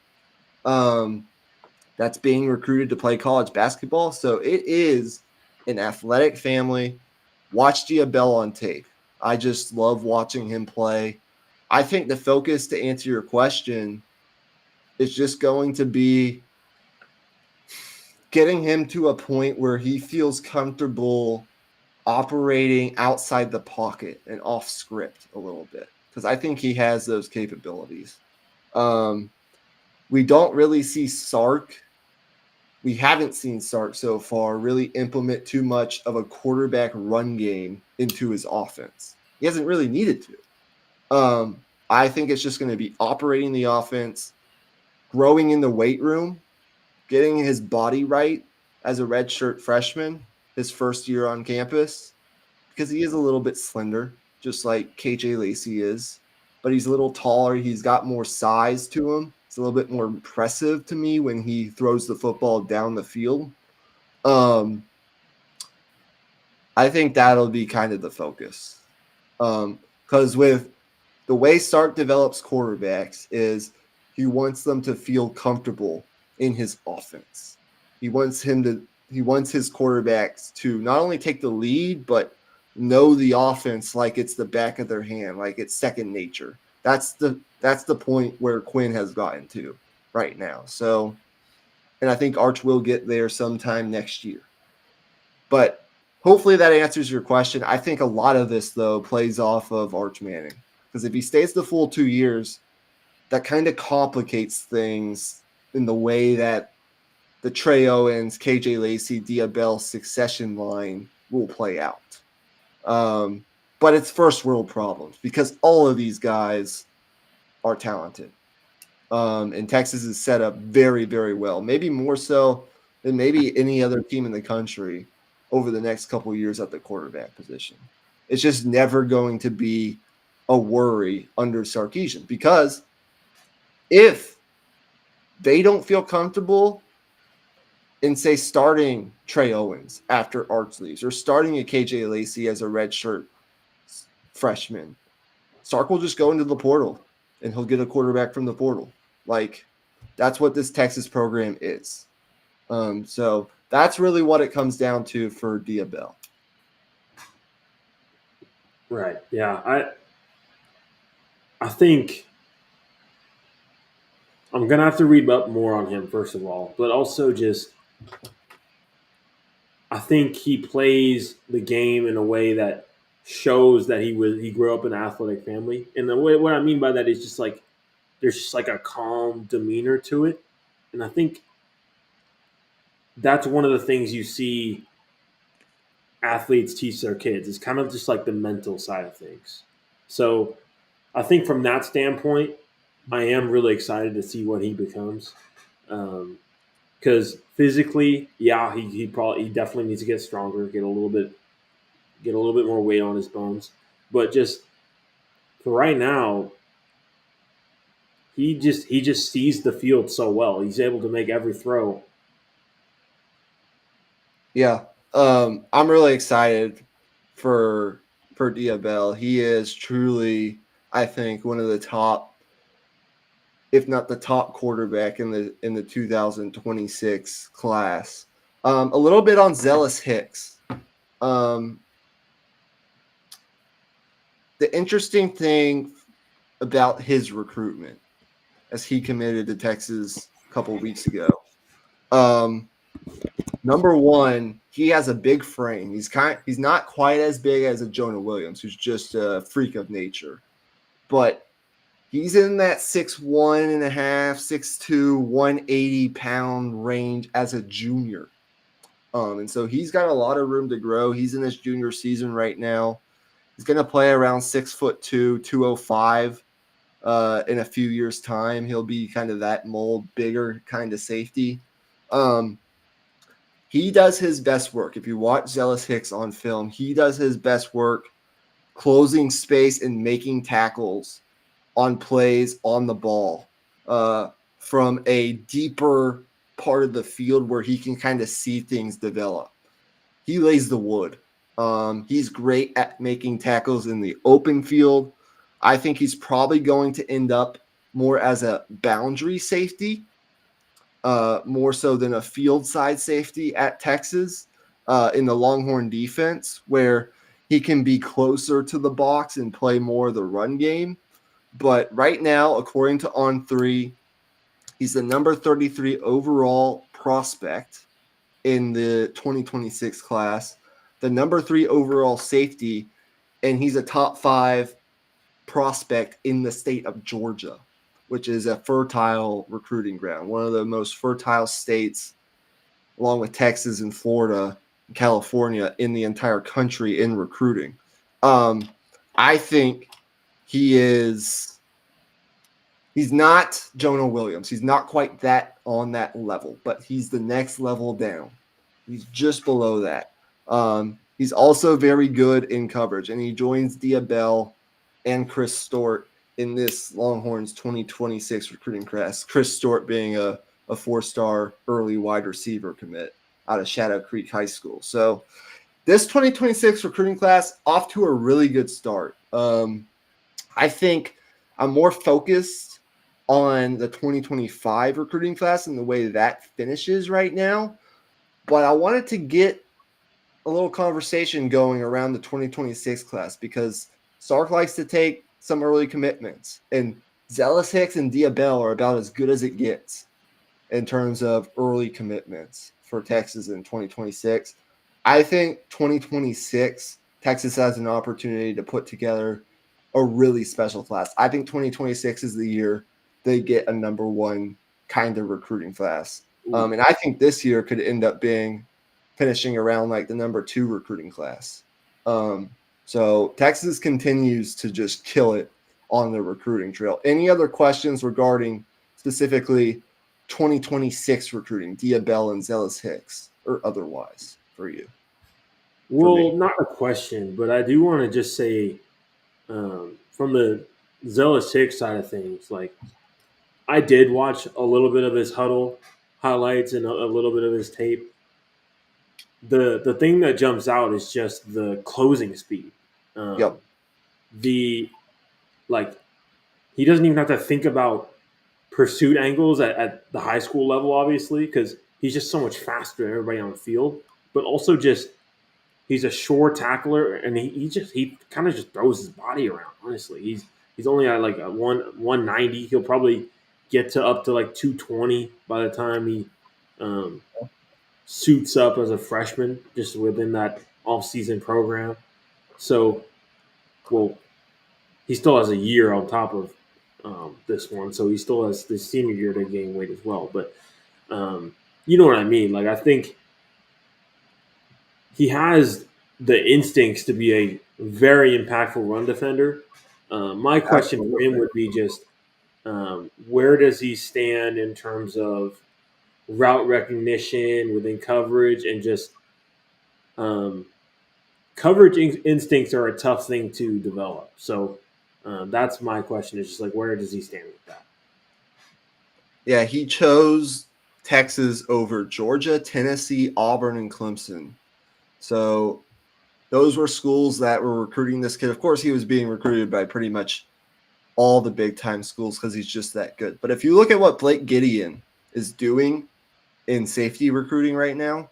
that's being recruited to play college basketball. So it is an athletic family. Watch Diabell on tape. I just love watching him play. I think the focus, to answer your question, is just going to be getting him to a point where he feels comfortable operating outside the pocket and off script a little bit, because I think he has those capabilities. We don't really see Sark. We haven't seen Sark so far really implement too much of a quarterback run game into his offense. He hasn't really needed to. I think it's just going to be operating the offense, growing in the weight room, getting his body right as a redshirt freshman, his first year on campus, because he is a little bit slender, just like KJ Lacey is, but he's a little taller. He's got more size to him. It's a little bit more impressive to me when he throws the football down the field. I think that'll be kind of the focus. Because with the way Sark develops quarterbacks is he wants them to feel comfortable in his offense. He wants his quarterbacks to not only take the lead, but know the offense like it's the back of their hand, like it's second nature. That's the point where Quinn has gotten to right now. So, and I think Arch will get there sometime next year. But hopefully that answers your question. I think a lot of this, though, plays off of Arch Manning, because if he stays the full 2 years, that kind of complicates things in the way that the Trey Owens, KJ Lacey, Diabell succession line will play out. But it's first world problems because all of these guys are talented. And Texas is set up very, very well, maybe more so than maybe any other team in the country over the next couple of years at the quarterback position. It's just never going to be a worry under Sarkisian because if they don't feel comfortable in, say, starting Trey Owens after Arch leaves or starting a KJ Lacey as a redshirt freshman, Sark will just go into the portal and he'll get a quarterback from the portal. Like, that's what this Texas program is. So that's really what it comes down to for Diabell.
Right. Yeah. I think I'm gonna have to read up more on him first of all, but also just I think he plays the game in a way that shows that he grew up in an athletic family. And the way what I mean by that is just like there's just like a calm demeanor to it. And I think that's one of the things you see athletes teach their kids. It's kind of just like the mental side of things. So I think from that standpoint, I am really excited to see what he becomes. Because physically, yeah, he definitely needs to get stronger, get a little bit more weight on his bones. But just for right now, he just sees the field so well. He's able to make every throw.
Yeah. I'm really excited for Diabell. He is truly, I think, one of the top, if not the top quarterback in the 2026 class. A little bit on Zelus Hicks. The interesting thing about his recruitment as he committed to Texas a couple of weeks ago. Number one, he has a big frame. He's not quite as big as a Jonah Williams, who's just a freak of nature. But he's in that 6'1 and a half, 6'2, 180-pound range as a junior. And so he's got a lot of room to grow. He's in his junior season right now. He's going to play around 6'2", 205 in a few years' time. He'll be kind of that mold, bigger kind of safety. He does his best work. If you watch Zelus Hicks on film, he does his best work closing space and making tackles on plays on the ball from a deeper part of the field where he can kind of see things develop. He lays the wood. He's great at making tackles in the open field. I think he's probably going to end up more as a boundary safety, more so than a field side safety at Texas in the Longhorn defense, where he can be closer to the box and play more of the run game. But right now, according to On3, he's the number 33 overall prospect in the 2026 class, the number 3 overall safety, and he's a top 5 prospect in the state of Georgia, which is a fertile recruiting ground, one of the most fertile states, along with Texas and Florida and California, in the entire country in recruiting. I think he's not Jonah Williams. He's not quite that on that level, but he's the next level down. He's just below that. He's also very good in coverage, and he joins Diabell and Chris Stort in this Longhorns 2026 recruiting class. Chris Stort being a 4-star early wide receiver commit out of Shadow Creek High School. So this 2026 recruiting class off to a really good start. I think I'm more focused on the 2025 recruiting class and the way that finishes right now. But I wanted to get a little conversation going around the 2026 class because Sark likes to take some early commitments, and Zelus Hicks and Diabell are about as good as it gets in terms of early commitments for Texas in 2026. I think 2026, Texas has an opportunity to put together a really special class. I think 2026 is the year they get a number 1 kind of recruiting class. And I think this year could end up being finishing around like the number 2 recruiting class. So Texas continues to just kill it on the recruiting trail. Any other questions regarding specifically 2026 recruiting, Diabell and Zelus Hicks, or otherwise for you?
Well, not a question, but I do want to just say from the Zelus Hicks side of things, like I did watch a little bit of his huddle highlights and a little bit of his tape. The thing that jumps out is just the closing speed.
Yep.
The like he doesn't even have to think about pursuit angles at the high school level, obviously, because he's just so much faster than everybody on the field. But also just he's a sure tackler, and he kind of just throws his body around. Honestly, he's only at like a 190. He'll probably get to up to like 220 by the time he suits up as a freshman, just within that off-season program. So, well, he still has a year on top of this one, so he still has the senior year to gain weight as well. But you know what I mean? Like I think he has the instincts to be a very impactful run defender. My question for him would be just where does he stand in terms of route recognition within coverage and just coverage instincts are a tough thing to develop. So that's my question. Is just like where does he stand with that?
Yeah, he chose Texas over Georgia, Tennessee, Auburn, and Clemson. So those were schools that were recruiting this kid. Of course, he was being recruited by pretty much all the big-time schools because he's just that good. But if you look at what Blake Gideon is doing in safety recruiting right now,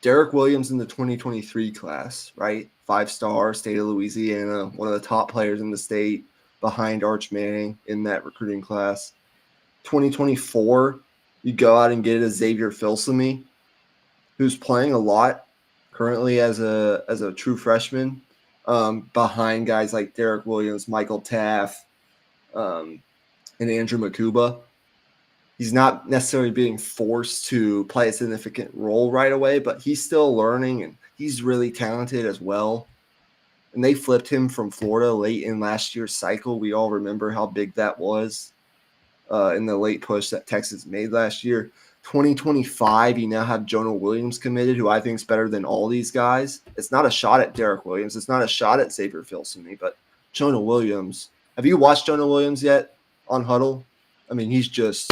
Derek Williams in the 2023 class, right? 5-star, state of Louisiana, one of the top players in the state, behind Arch Manning in that recruiting class. 2024, you go out and get a Xavier Filsaime, who's playing a lot currently as a true freshman, behind guys like Derek Williams, Michael Taff, and Andrew Makuba. He's not necessarily being forced to play a significant role right away, but he's still learning, and he's really talented as well. And they flipped him from Florida late in last year's cycle. We all remember how big that was in the late push that Texas made last year. 2025, you now have Jonah Williams committed, who I think is better than all these guys. It's not a shot at Derek Williams. It's not a shot at Xavier Filsaime, but Jonah Williams. Have you watched Jonah Williams yet on Huddle? I mean, he's just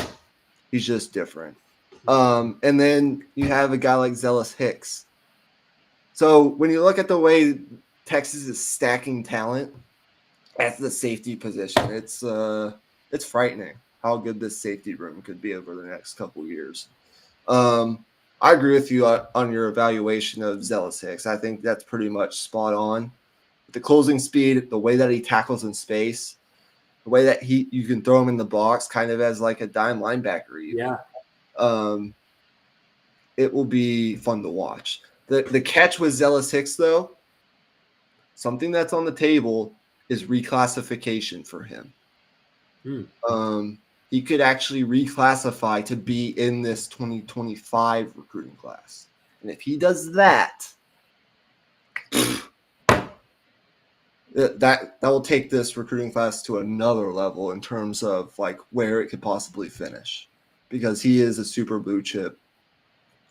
different. And then you have a guy like Zelus Hicks. So when you look at the way Texas is stacking talent at the safety position, it's frightening how good this safety room could be over the next couple of years. I agree with you on your evaluation of Zelus Hicks. I think that's pretty much spot on. The closing speed, the way that he tackles in space, the way that you can throw him in the box kind of as like a dime linebacker. Even.
Yeah.
It will be fun to watch. The catch with Zelus Hicks, though, something that's on the table is reclassification for him. He could actually reclassify to be in this 2025 recruiting class. And if he does that, that will take this recruiting class to another level in terms of like where it could possibly finish, because he is a super blue chip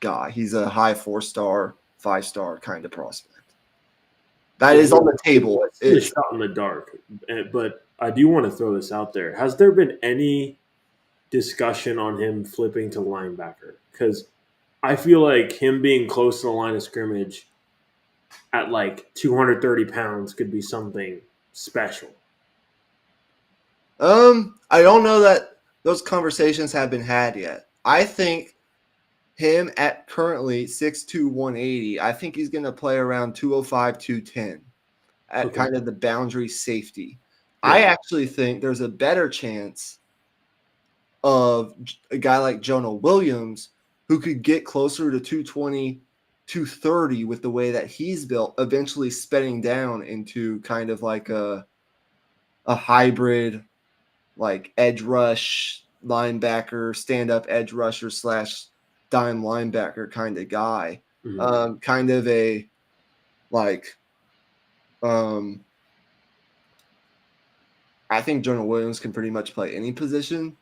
guy. He's a high 4-star, 5-star kind of prospect. That is on the table.
It's a shot in the dark, but I do want to throw this out there. Has there been any discussion on him flipping to linebacker? Because I feel like him being close to the line of scrimmage at like 230 pounds could be something special.
I don't know that those conversations have been had yet. I think him at currently 6'2", 180, I think he's going to play around 205, 210 at kind of the boundary safety. Yeah. I actually think there's a better chance of a guy like Jonah Williams who could get closer to 220, 230 with the way that he's built, eventually spinning down into kind of like a hybrid, like edge rush linebacker, stand-up edge rusher / dime linebacker kind of guy. Kind of a like I think Jonah Williams can pretty much play any position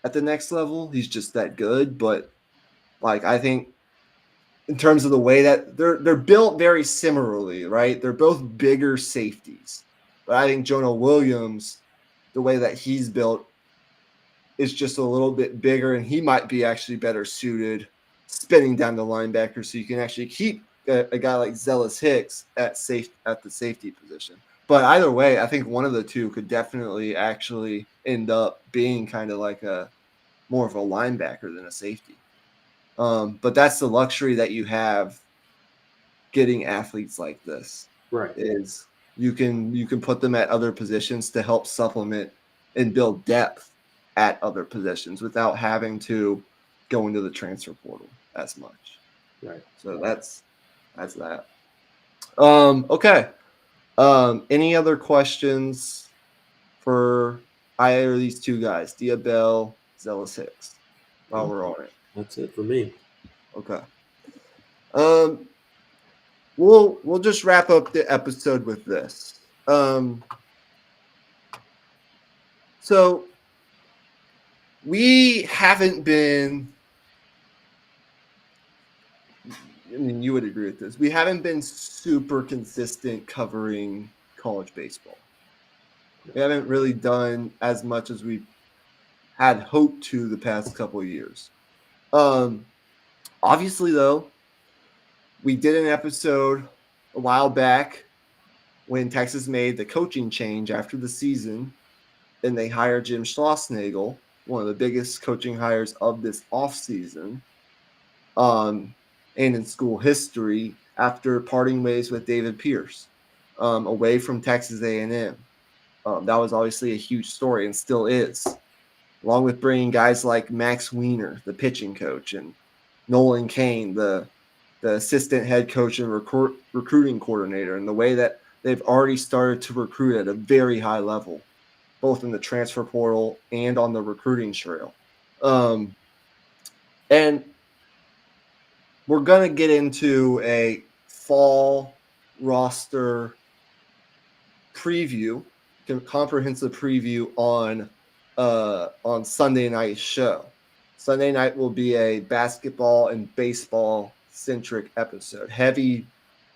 at the next level. He's just that good. But like I think in terms of the way that they're built very similarly, right? They're both bigger safeties. But I think Jonah Williams, the way that he's built, is just a little bit bigger, and he might be actually better suited spinning down the linebacker, so you can actually keep a guy like Zelus Hicks at the safety position. But either way, I think one of the two could definitely actually end up being kind of like a more of a linebacker than a safety. But that's the luxury that you have getting athletes like this.
Right.
Is you can put them at other positions to help supplement and build depth at other positions without having to go into the transfer portal as much.
Right.
So that's that. Okay. Any other questions for either of these two guys, Diabell, Zelus Hicks, while we're on it?
That's it for me.
Okay. We'll just wrap up the episode with this. So we haven't been, I mean, you would agree with this. We haven't been super consistent covering college baseball. We haven't really done as much as we had hoped to the past couple of years. Obviously, though, we did an episode a while back when Texas made the coaching change after the season, and they hired Jim Schlossnagle, one of the biggest coaching hires of this offseason, and in school history, after parting ways with David Pierce, away from Texas A&M. That was obviously a huge story and still is, along with bringing guys like Max Weiner, the pitching coach, and Nolan Kane, the assistant head coach and recruiting coordinator, and the way that they've already started to recruit at a very high level, both in the transfer portal and on the recruiting trail. And we're going to get into a fall roster preview, comprehensive preview on Sunday night's show. Sunday night will be a basketball and baseball centric episode. Heavy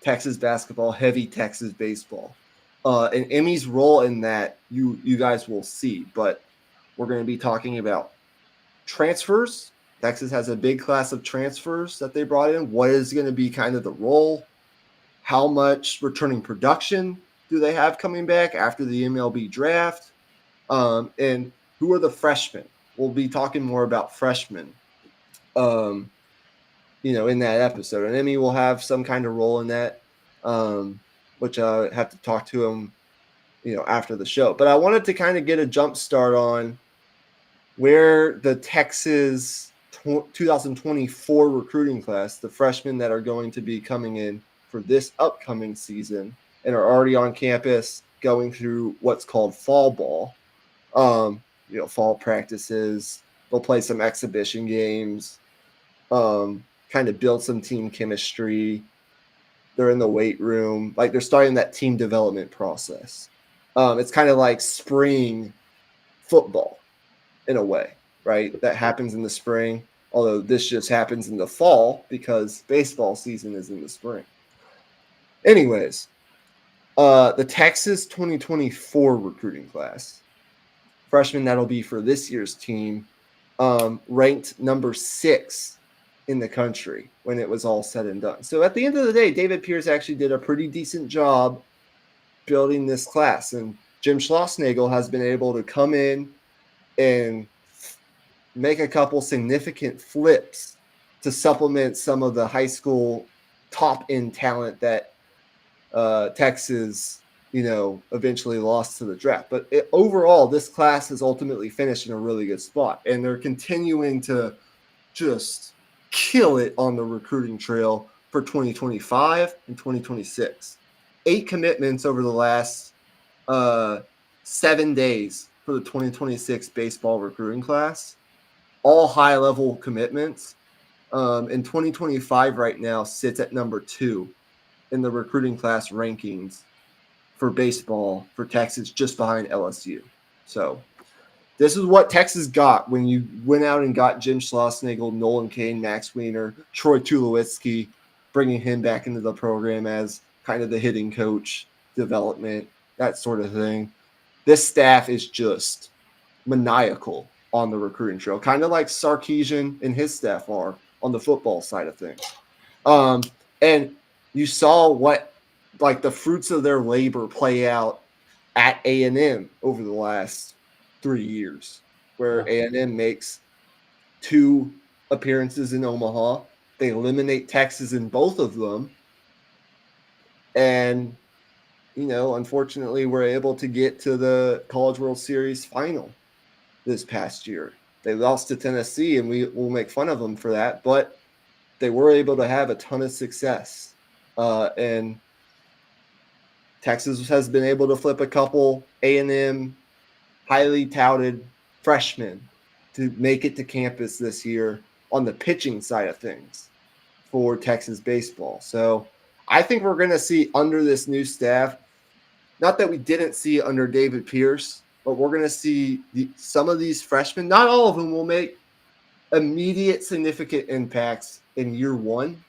Texas basketball, heavy Texas baseball. And Emmy's role in that you guys will see, but we're going to be talking about transfers. Texas has a big class of transfers that they brought in. What is going to be kind of the role? How much returning production do they have coming back after the MLB draft? And who are the freshmen? We'll be talking more about freshmen, in that episode. And Emmy will have some kind of role in that, which I have to talk to him, after the show. But I wanted to kind of get a jump start on where the Texas 2024 recruiting class, the freshmen that are going to be coming in for this upcoming season and are already on campus going through what's called fall ball, fall practices. They'll play some exhibition games, kind of build some team chemistry. They're in the weight room. Like, they're starting that team development process. It's kind of like spring football in a way, right? That happens in the spring, although this just happens in the fall because baseball season is in the spring. Anyways, the Texas 2024 recruiting class, freshman that'll be for this year's team, ranked number 6 in the country when it was all said and done. So at the end of the day, David Pierce actually did a pretty decent job building this class. And Jim Schlossnagle has been able to come in and make a couple significant flips to supplement some of the high school top-end talent that Texas, eventually lost to the draft. But overall, this class has ultimately finished in a really good spot. And they're continuing to just kill it on the recruiting trail for 2025 and 2026. 8 commitments over the last 7 days for the 2026 baseball recruiting class, all high-level commitments. And 2025 right now sits at number 2 in the recruiting class rankings for baseball for Texas, just behind LSU. So this is what Texas got when you went out and got Jim Schlossnagle, Nolan Kane, Max Weiner, Troy Tulowitzki, bringing him back into the program as kind of the hitting coach, development, that sort of thing. This staff is just maniacal on the recruiting trail, kind of like Sarkisian and his staff are on the football side of things. And you saw what like the fruits of their labor play out at A&M over the last 3 years, where A&M makes 2 appearances in Omaha. They eliminate Texas in both of them. And, unfortunately, we're able to get to the College World Series final this past year. They lost to Tennessee, and we will make fun of them for that, but they were able to have a ton of success. And Texas has been able to flip a couple A&M highly touted freshmen to make it to campus this year on the pitching side of things for Texas baseball. So I think we're going to see under this new staff, not that we didn't see under David Pierce, but we're going to see some of these freshmen, not all of them will make immediate significant impacts in year one,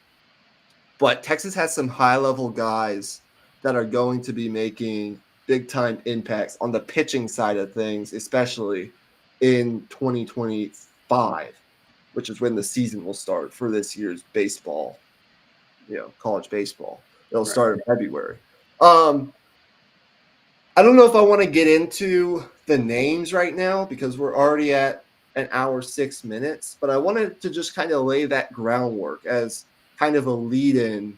but Texas has some high-level guys that are going to be making big-time impacts on the pitching side of things, especially in 2025, which is when the season will start for this year's baseball, college baseball. It'll start in February. I don't know if I want to get into the names right now because we're already at an hour, 6 minutes, but I wanted to just kind of lay that groundwork as kind of a lead-in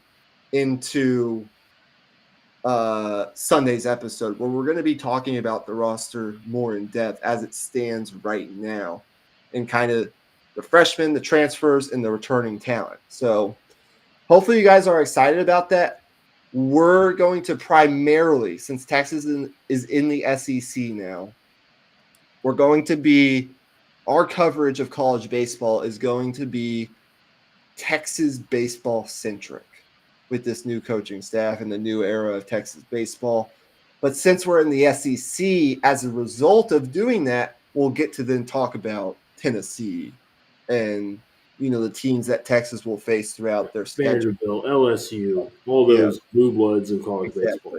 into Sunday's episode, where we're going to be talking about the roster more in depth as it stands right now, and kind of the freshmen, the transfers, and the returning talent. So hopefully you guys are excited about that. We're going to primarily, since Texas is in the SEC now, our coverage of college baseball is going to be Texas baseball centric with this new coaching staff and the new era of Texas baseball. But since we're in the SEC, as a result of doing that, we'll get to then talk about Tennessee and the teams that Texas will face throughout their schedule.
Vanderbilt, LSU, all those blue bloods in college baseball.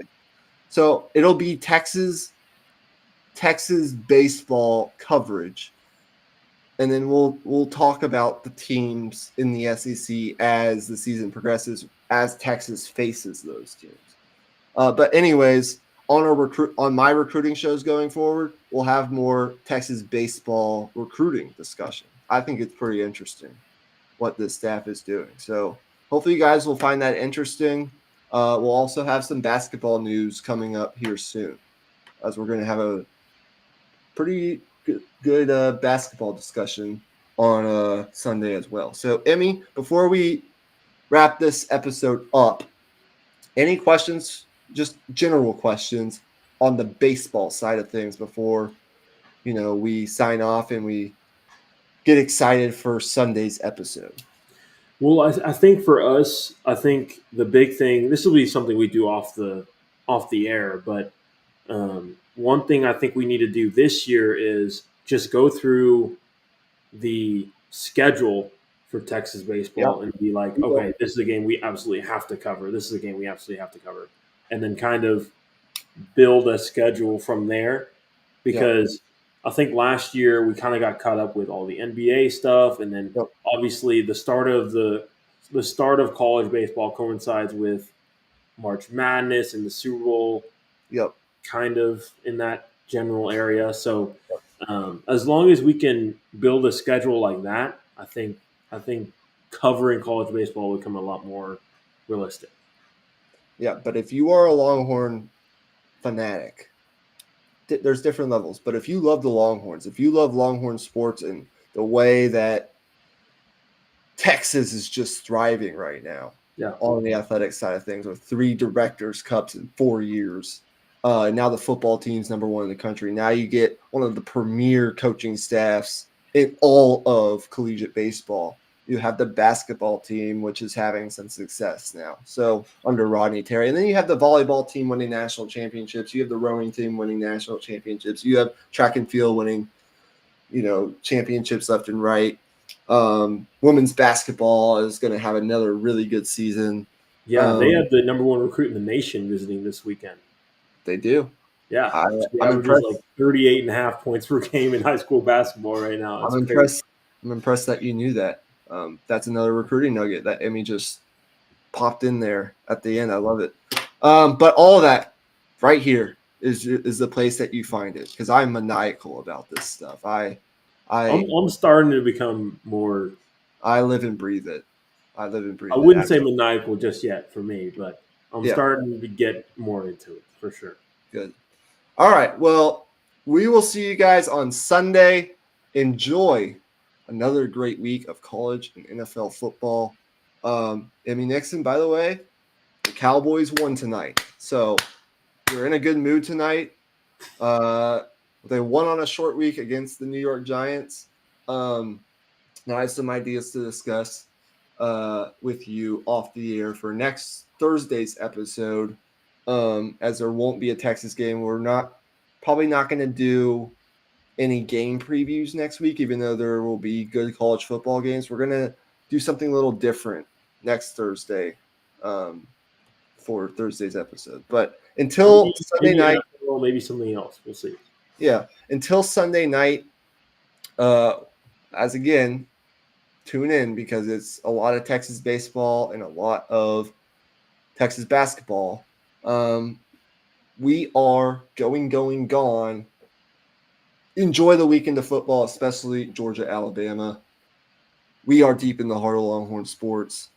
So it'll be Texas baseball coverage, and then we'll talk about the teams in the SEC as the season progresses, as Texas faces those teams. But anyways, on my recruiting shows going forward, we'll have more Texas baseball recruiting discussion. I think it's pretty interesting what this staff is doing. So hopefully you guys will find that interesting. We'll also have some basketball news coming up here soon, as we're going to have a pretty good basketball discussion on Sunday as well. So, Emmy, before we wrap this episode up, any questions, just general questions on the baseball side of things before, we sign off and we get excited for Sunday's episode?
Well, I think for us, the big thing, this will be something we do off the air, but one thing I think we need to do this year is just go through the schedule for Texas baseball and be like, okay, this is a game we absolutely have to cover. This is a game we absolutely have to cover. And then kind of build a schedule from there, because I think last year we kind of got caught up with all the NBA stuff, and then obviously the start of college baseball coincides with March Madness and the Super Bowl. Kind of in that general area. So as long as we can build a schedule like that, I think covering college baseball will become a lot more realistic.
Yeah, but if you are a Longhorn fanatic, there's different levels. But if you love the Longhorns, if you love Longhorn sports and the way that Texas is just thriving right now on the athletic side of things, with 3 Directors' Cups in 4 years, now the football team's number 1 in the country. Now you get one of the premier coaching staffs in all of collegiate baseball. You have the basketball team, which is having some success now. So under Rodney Terry. And then you have the volleyball team winning national championships. You have the rowing team winning national championships. You have track and field winning, championships left and right. Women's basketball is going to have another really good season.
Yeah, they have the number one recruit in the nation visiting this weekend.
They do.
Yeah, she
I'm
averages
impressed.
like 38.5 points per game in high school basketball right now. It's
I'm
crazy.
impressed. I'm impressed that you knew that. That's another recruiting nugget that Emmy just popped in there at the end. I love it. But all of that right here is the place that you find it, because I'm maniacal about this stuff. I'm
starting to become more.
I live and breathe it. I
wouldn't say maniacal just yet for me, but I'm
Yeah.
starting to get more into it for sure.
Good. All right. Well, we will see you guys on Sunday. Enjoy another great week of college and NFL football. Emmy Nixon, by the way, the Cowboys won tonight. So you're in a good mood tonight. They won on a short week against the New York Giants. Now I have some ideas to discuss with you off the air for next Thursday's episode. As there won't be a Texas game, we're probably not going to do any game previews next week, even though there will be good college football games. We're going to do something a little different next Thursday for Thursday's episode. But until Sunday night,
maybe something else. We'll see.
Yeah, until Sunday night, as again, tune in, because it's a lot of Texas baseball and a lot of Texas basketball. We are gone. Enjoy the weekend of football, especially Georgia, Alabama. We are deep in the heart of Longhorn sports.